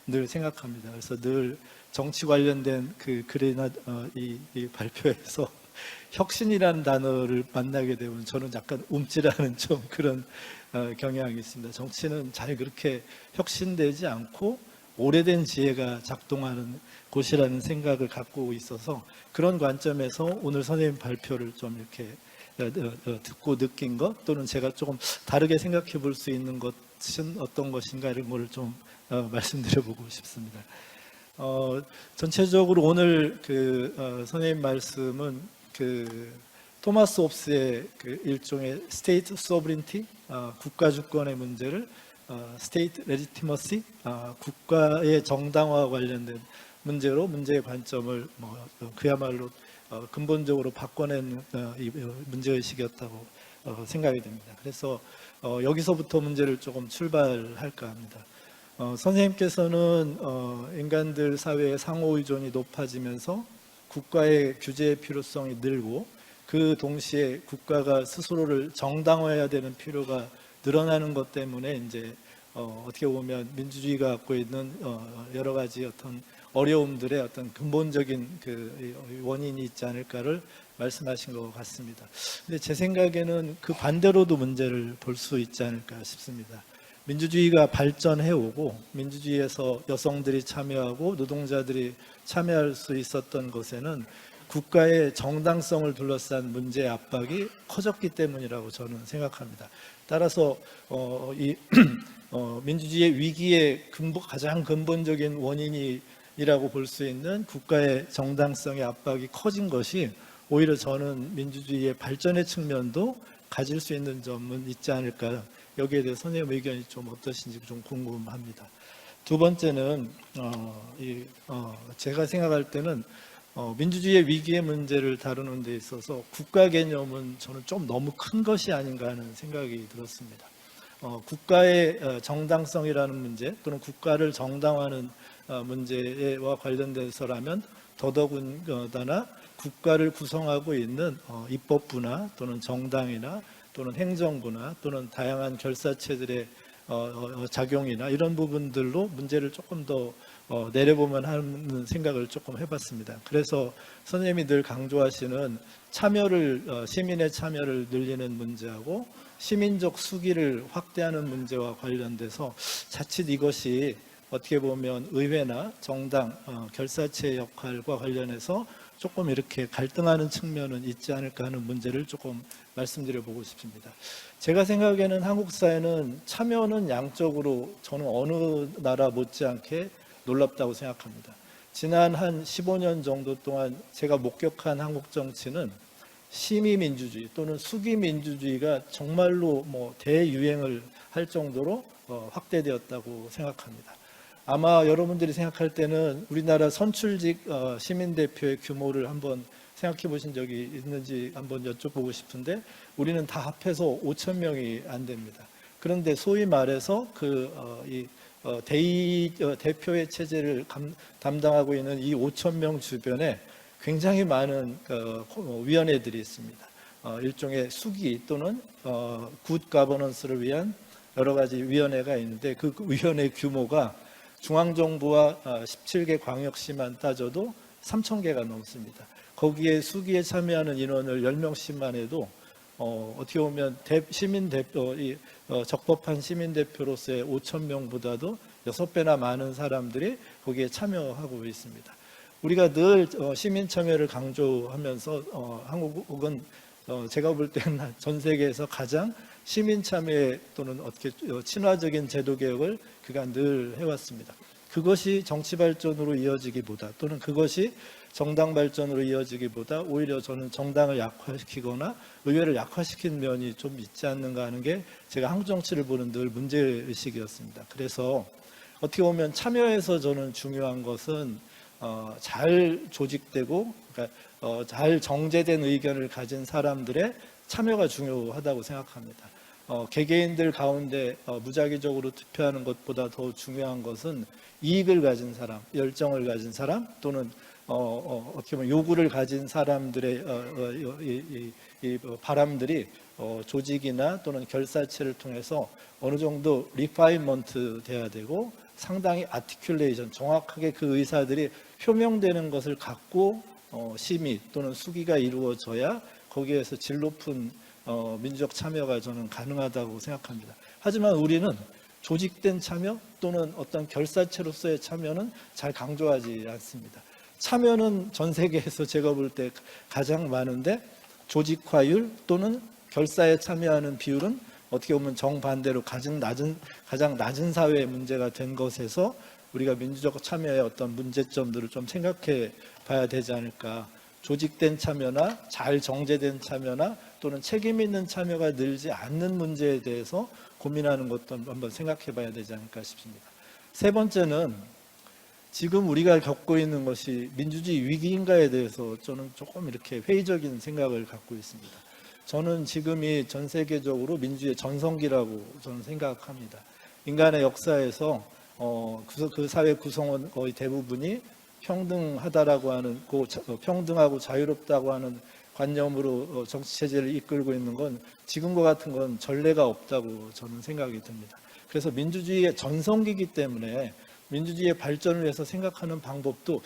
늘 생각합니다. 그래서 늘 정치 관련된 그 글이나 이 발표에서 혁신이라는 단어를 만나게 되면 저는 약간 움찔하는 좀 그런 경향이 있습니다. 정치는 잘 그렇게 혁신되지 않고 오래된 지혜가 작동하는 곳이라는 생각을 갖고 있어서 그런 관점에서 오늘 선생님 발표를 좀 이렇게 듣고 느낀 것 또는 제가 조금 다르게 생각해 볼 수 있는 것은 어떤 것인가 이런 걸 좀 말씀드려보고 싶습니다. 전체적으로 오늘 그 선생님 말씀은 그 토마스 홉스의 그 일종의 스테이트 소브린티, 국가 주권의 문제를 스테이트 레지티머시, 국가의 정당화와 관련된 문제로 문제의 관점을 뭐 그야말로 근본적으로 바꿔낸 이 문제의식이었다고 생각이 됩니다. 그래서 여기서부터 문제를 조금 출발할까 합니다. 선생님께서는 인간들 사회의 상호 의존이 높아지면서 국가의 규제의 필요성이 늘고 그 동시에 국가가 스스로를 정당화해야 되는 필요가 늘어나는 것 때문에 이제 어떻게 보면 민주주의가 갖고 있는 여러 가지 어떤 어려움들의 어떤 근본적인 그 원인이 있지 않을까를 말씀하신 것 같습니다. 근데 제 생각에는 그 반대로도 문제를 볼 수 있지 않을까 싶습니다. 민주주의가 발전해 오고 민주주의에서 여성들이 참여하고 노동자들이 참여할 수 있었던 것에는 국가의 정당성을 둘러싼 문제의 압박이 커졌기 때문이라고 저는 생각합니다. 따라서 이 민주주의의 위기의 가장 근본적인 원인이라고 볼 수 있는 국가의 정당성의 압박이 커진 것이 오히려 저는 민주주의의 발전의 측면도 가질 수 있는 점은 있지 않을까. 여기에 대해 선생님 의견이 좀 어떠신지 좀 궁금합니다. 두 번째는 제가 생각할 때는 민주주의의 위기의 문제를 다루는 데 있어서 국가 개념은 저는 좀 너무 큰 것이 아닌가 하는 생각이 들었습니다. 국가의 정당성이라는 문제 또는 국가를 정당화하는 문제와 관련돼서라면 더더군다나 국가를 구성하고 있는 입법부나 또는 정당이나 또는 행정부나 또는 다양한 결사체들의 작용이나 이런 부분들로 문제를 조금 더 내려보면 하는 생각을 조금 해봤습니다. 그래서 선생님이 늘 강조하시는 시민의 참여를 늘리는 문제하고 시민적 수기를 확대하는 문제와 관련돼서 자칫 이것이 어떻게 보면 의회나 정당, 결사체의 역할과 관련해서 조금 이렇게 갈등하는 측면은 있지 않을까 하는 문제를 조금 말씀드려 보고 싶습니다. 제가 생각에는 한국 사회는 참여는 양적으로 저는 어느 나라 못지않게 놀랍다고 생각합니다. 지난 한 15년 정도 동안 제가 목격한 한국 정치는 심의민주주의 또는 수기민주주의가 정말로 대유행을 할 정도로 확대되었다고 생각합니다. 아마 여러분들이 생각할 때는 우리나라 선출직 시민대표의 규모를 한번 생각해 보신 적이 있는지 한번 여쭤보고 싶은데 우리는 다 합해서 5천 명이 안 됩니다. 그런데 소위 말해서 대표의 체제를 담당하고 있는 이 5천 명 주변에 굉장히 많은 위원회들이 있습니다. 일종의 수기 또는 굿 가버넌스를 위한 여러 가지 위원회가 있는데 그 위원회 규모가 중앙정부와 17개 광역시만 따져도 3,000개가 넘습니다. 거기에 수기에 참여하는 인원을 10명씩만 해도 어떻게 보면 적법한 시민대표로서의 5,000명보다도 6배나 많은 사람들이 거기에 참여하고 있습니다. 우리가 늘 시민 참여를 강조하면서 한국은 제가 볼 때는 전 세계에서 가장 시민 참여 또는 어떻게 친화적인 제도 개혁을 그간 늘 해왔습니다. 그것이 정치 발전으로 이어지기보다 또는 그것이 정당 발전으로 이어지기보다 오히려 저는 정당을 약화시키거나 의회를 약화시킨 면이 좀 있지 않는가 하는 게 제가 한국 정치를 보는 늘 문제의식이었습니다. 그래서 어떻게 보면 참여에서 저는 중요한 것은 잘 조직되고 그러니까 잘 정제된 의견을 가진 사람들의 참여가 중요하다고 생각합니다. 개개인들 가운데 무작위적으로 투표하는 것보다 더 중요한 것은 이익을 가진 사람, 열정을 가진 사람 또는 어떻게 보면 요구를 가진 사람들의 바람들이 조직이나 또는 결사체를 통해서 어느 정도 리파인먼트 돼야 되고 상당히 아티큘레이션 정확하게 그 의사들이 표명되는 것을 갖고 심의 또는 수기가 이루어져야 거기에서 질 높은 민주적 참여가 저는 가능하다고 생각합니다. 하지만 우리는 조직된 참여 또는 어떤 결사체로서의 참여는 잘 강조하지 않습니다. 참여는 전 세계에서 제가 볼 때 가장 많은데 조직화율 또는 결사에 참여하는 비율은 어떻게 보면 정반대로 가장 낮은 사회의 문제가 된 것에서 우리가 민주적 참여의 어떤 문제점들을 좀 생각해 봐야 되지 않을까. 조직된 참여나 잘 정제된 참여나 또는 책임 있는 참여가 늘지 않는 문제에 대해서 고민하는 것도 한번 생각해 봐야 되지 않을까 싶습니다. 세 번째는 지금 우리가 겪고 있는 것이 민주주의 위기인가에 대해서 저는 조금 이렇게 회의적인 생각을 갖고 있습니다. 저는 지금이 전 세계적으로 민주주의 전성기라고 저는 생각합니다. 인간의 역사에서 그 사회 구성원 거의 대부분이 평등하다라고 하는 평등하고 자유롭다고 하는 관념으로 정치 체제를 이끌고 있는 건 지금과 같은 건 전례가 없다고 저는 생각이 듭니다. 그래서 민주주의의 전성기이기 때문에 민주주의의 발전을 위해서 생각하는 방법도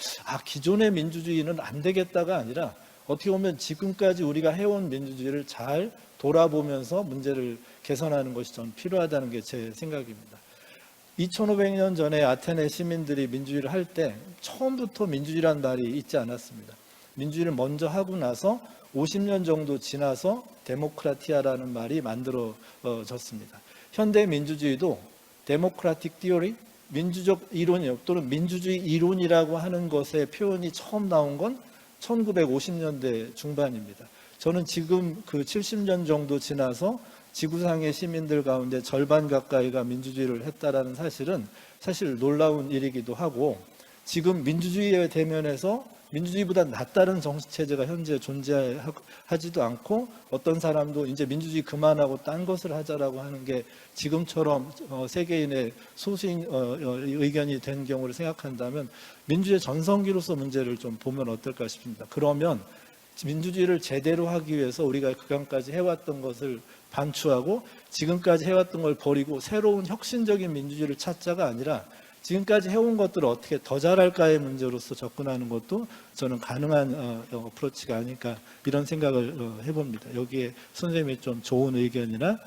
기존의 민주주의는 안 되겠다가 아니라 어떻게 보면 지금까지 우리가 해온 민주주의를 잘 돌아보면서 문제를 개선하는 것이 전 필요하다는 게 제 생각입니다. 2500년 전에 아테네 시민들이 민주주의를 할 때 처음부터 민주주의란 말이 있지 않았습니다. 민주주의를 먼저 하고 나서 50년 정도 지나서 데모크라티아라는 말이 만들어졌습니다. 현대 민주주의도 데모크라틱 티오리, 민주적 이론이요, 또는 민주주의 이론이라고 하는 것의 표현이 처음 나온 건 1950년대 중반입니다. 저는 지금 그 70년 정도 지나서 지구상의 시민들 가운데 절반 가까이가 민주주의를 했다라는 사실은 사실 놀라운 일이기도 하고, 지금 민주주의의 대면에서 민주주의보다 낫다는 정치체제가 현재 존재하지도 않고, 어떤 사람도 이제 민주주의 그만하고 딴 것을 하자라고 하는 게 지금처럼 세계인의 소수인 의견이 된 경우를 생각한다면 민주주의 전성기로서 문제를 좀 보면 어떨까 싶습니다. 그러면 민주주의를 제대로 하기 위해서 우리가 그간까지 해왔던 것을 반추하고 지금까지 해왔던 걸 버리고 새로운 혁신적인 민주주의를 찾자가 아니라 지금까지 해온 것들을 어떻게 더 잘할까의 문제로서 접근하는 것도 저는 가능한 어프로치가 아닐까, 이런 생각을 해봅니다. 여기에 선생님이 좀 좋은 의견이나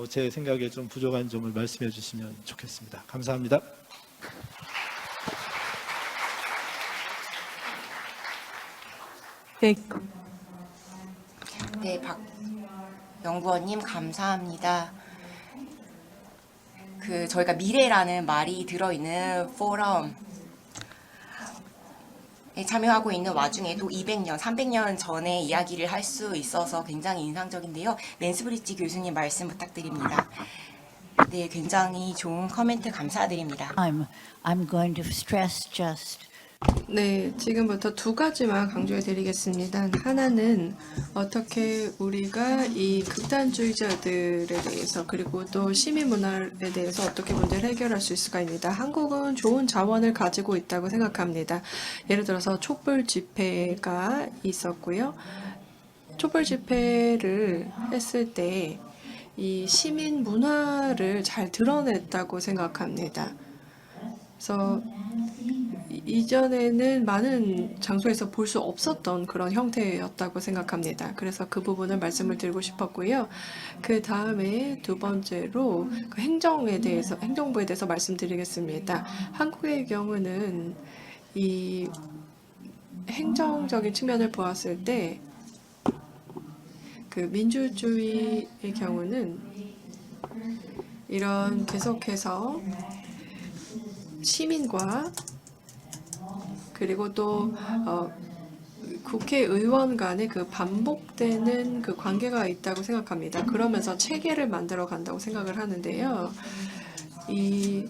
제 생각에 좀 부족한 점을 말씀해 주시면 좋겠습니다. 감사합니다. 네, 박 연구원님 감사합니다. 저희가 미래라는 말이 들어있는 포럼에 참여하고 있는 와중에도 200년, 300년 전의 이야기를 할 수 있어서 굉장히 인상적인데요. 맨스브리지 교수님 말씀 부탁드립니다. 네, 굉장히 좋은 코멘트 감사드립니다. I'm going to stress just 네, 지금부터 두 가지만 강조해 드리겠습니다. 하나는 어떻게 우리가 이 극단주의자들에 대해서, 그리고 또 시민 문화에 대해서 어떻게 문제를 해결할 수 있을까입니다. 한국은 좋은 자원을 가지고 있다고 생각합니다. 예를 들어서 촛불 집회가 있었고요. 촛불 집회를 했을 때 이 시민 문화를 잘 드러냈다고 생각합니다. 그래서 이전에는 많은 장소에서 볼 수 없었던 그런 형태였다고 생각합니다. 그래서 그 부분을 말씀을 드리고 싶었고요. 그 다음에 두 번째로 그 행정부에 대해서 말씀드리겠습니다. 한국의 경우는 이 행정적인 측면을 보았을 때 그 민주주의의 경우는 이런 계속해서 시민과 그리고 또 국회의원 간의 그 반복되는 그 관계가 있다고 생각합니다. 그러면서 체계를 만들어 간다고 생각을 하는데요. 이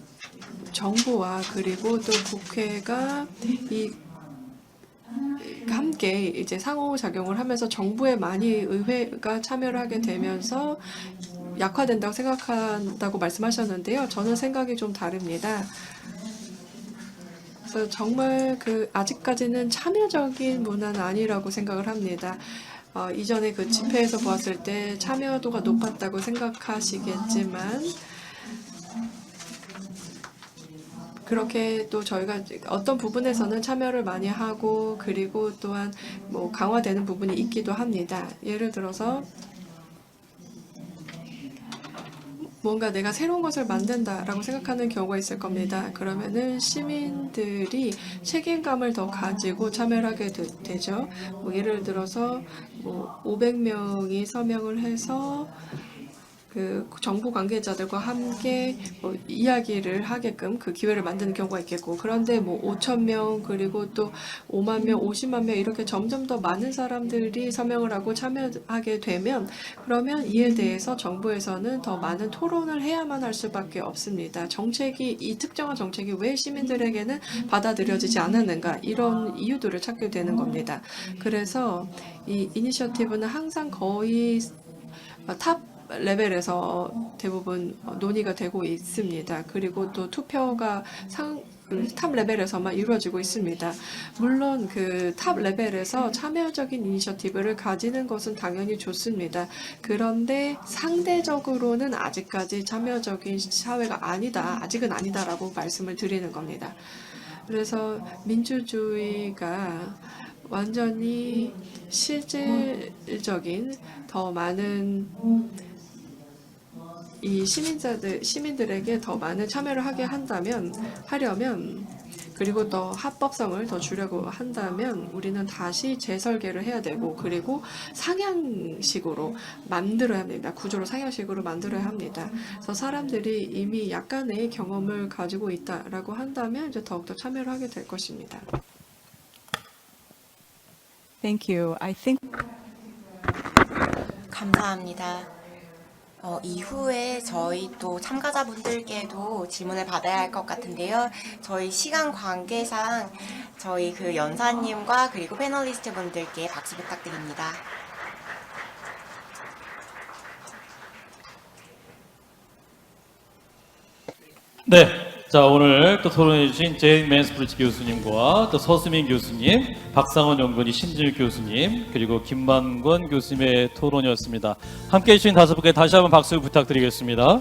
정부와 그리고 또 국회가 함께 이제 상호작용을 하면서 정부에 많이 의회가 참여를 하게 되면서 약화된다고 생각한다고 말씀하셨는데요. 저는 생각이 좀 다릅니다. 그래서 정말 아직까지는 참여적인 문화는 아니라고 생각을 합니다. 이전에 그 집회에서 보았을 때 참여도가 높았다고 생각하시겠지만, 그렇게 또 저희가 어떤 부분에서는 참여를 많이 하고, 그리고 또한 뭐 강화되는 부분이 있기도 합니다. 예를 들어서 뭔가 내가 새로운 것을 만든다라고 생각하는 경우가 있을 겁니다. 그러면은 시민들이 책임감을 더 가지고 참여를 하게 되죠. 뭐 예를 들어서 뭐 500명이 서명을 해서 그 정부 관계자들과 함께 뭐 이야기를 하게끔 그 기회를 만드는 경우가 있겠고, 그런데 뭐 5천 명 그리고 또 5만 명, 50만 명 이렇게 점점 더 많은 사람들이 서명을 하고 참여하게 되면 그러면 이에 대해서 정부에서는 더 많은 토론을 해야만 할 수밖에 없습니다. 정책이 이 특정한 정책이 왜 시민들에게는 받아들여지지 않았는가 이런 이유들을 찾게 되는 겁니다. 그래서 이 이니셔티브는 항상 거의 탑 레벨에서 대부분 논의가 되고 있습니다. 그리고 또 투표가 탑 레벨에서만 이루어지고 있습니다. 물론 그 탑 레벨에서 참여적인 이니셔티브를 가지는 것은 당연히 좋습니다. 그런데 상대적으로는 아직까지 참여적인 사회가 아니다, 아직은 아니다라고 말씀을 드리는 겁니다. 그래서 민주주의가 완전히 실질적인 더 많은 이 시민들에게 더 많은 참여를 하려면 그리고 더 합법성을 더 주려고 한다면 우리는 다시 재설계를 해야 되고 그리고 상향식으로 만들어야 합니다. 구조를 상향식으로 만들어야 합니다. 그래서 사람들이 이미 약간의 경험을 가지고 있다라고 한다면 이제 더욱더 참여를 하게 될 것입니다. Thank you. I think 감사합니다. 이후에 저희 또 참가자분들께도 질문을 받아야 할 것 같은데요. 저희 시간 관계상 저희 그 연사님과 그리고 패널리스트 분들께 박수 부탁드립니다. 네. 자, 오늘 또 토론해주신 제인 맨스브리지 교수님과 또 서수민 교수님, 박상원 연구원이 신진일 교수님, 그리고 김만권 교수님의 토론이었습니다. 함께 해주신 다섯 분께 다시 한번 박수 부탁드리겠습니다.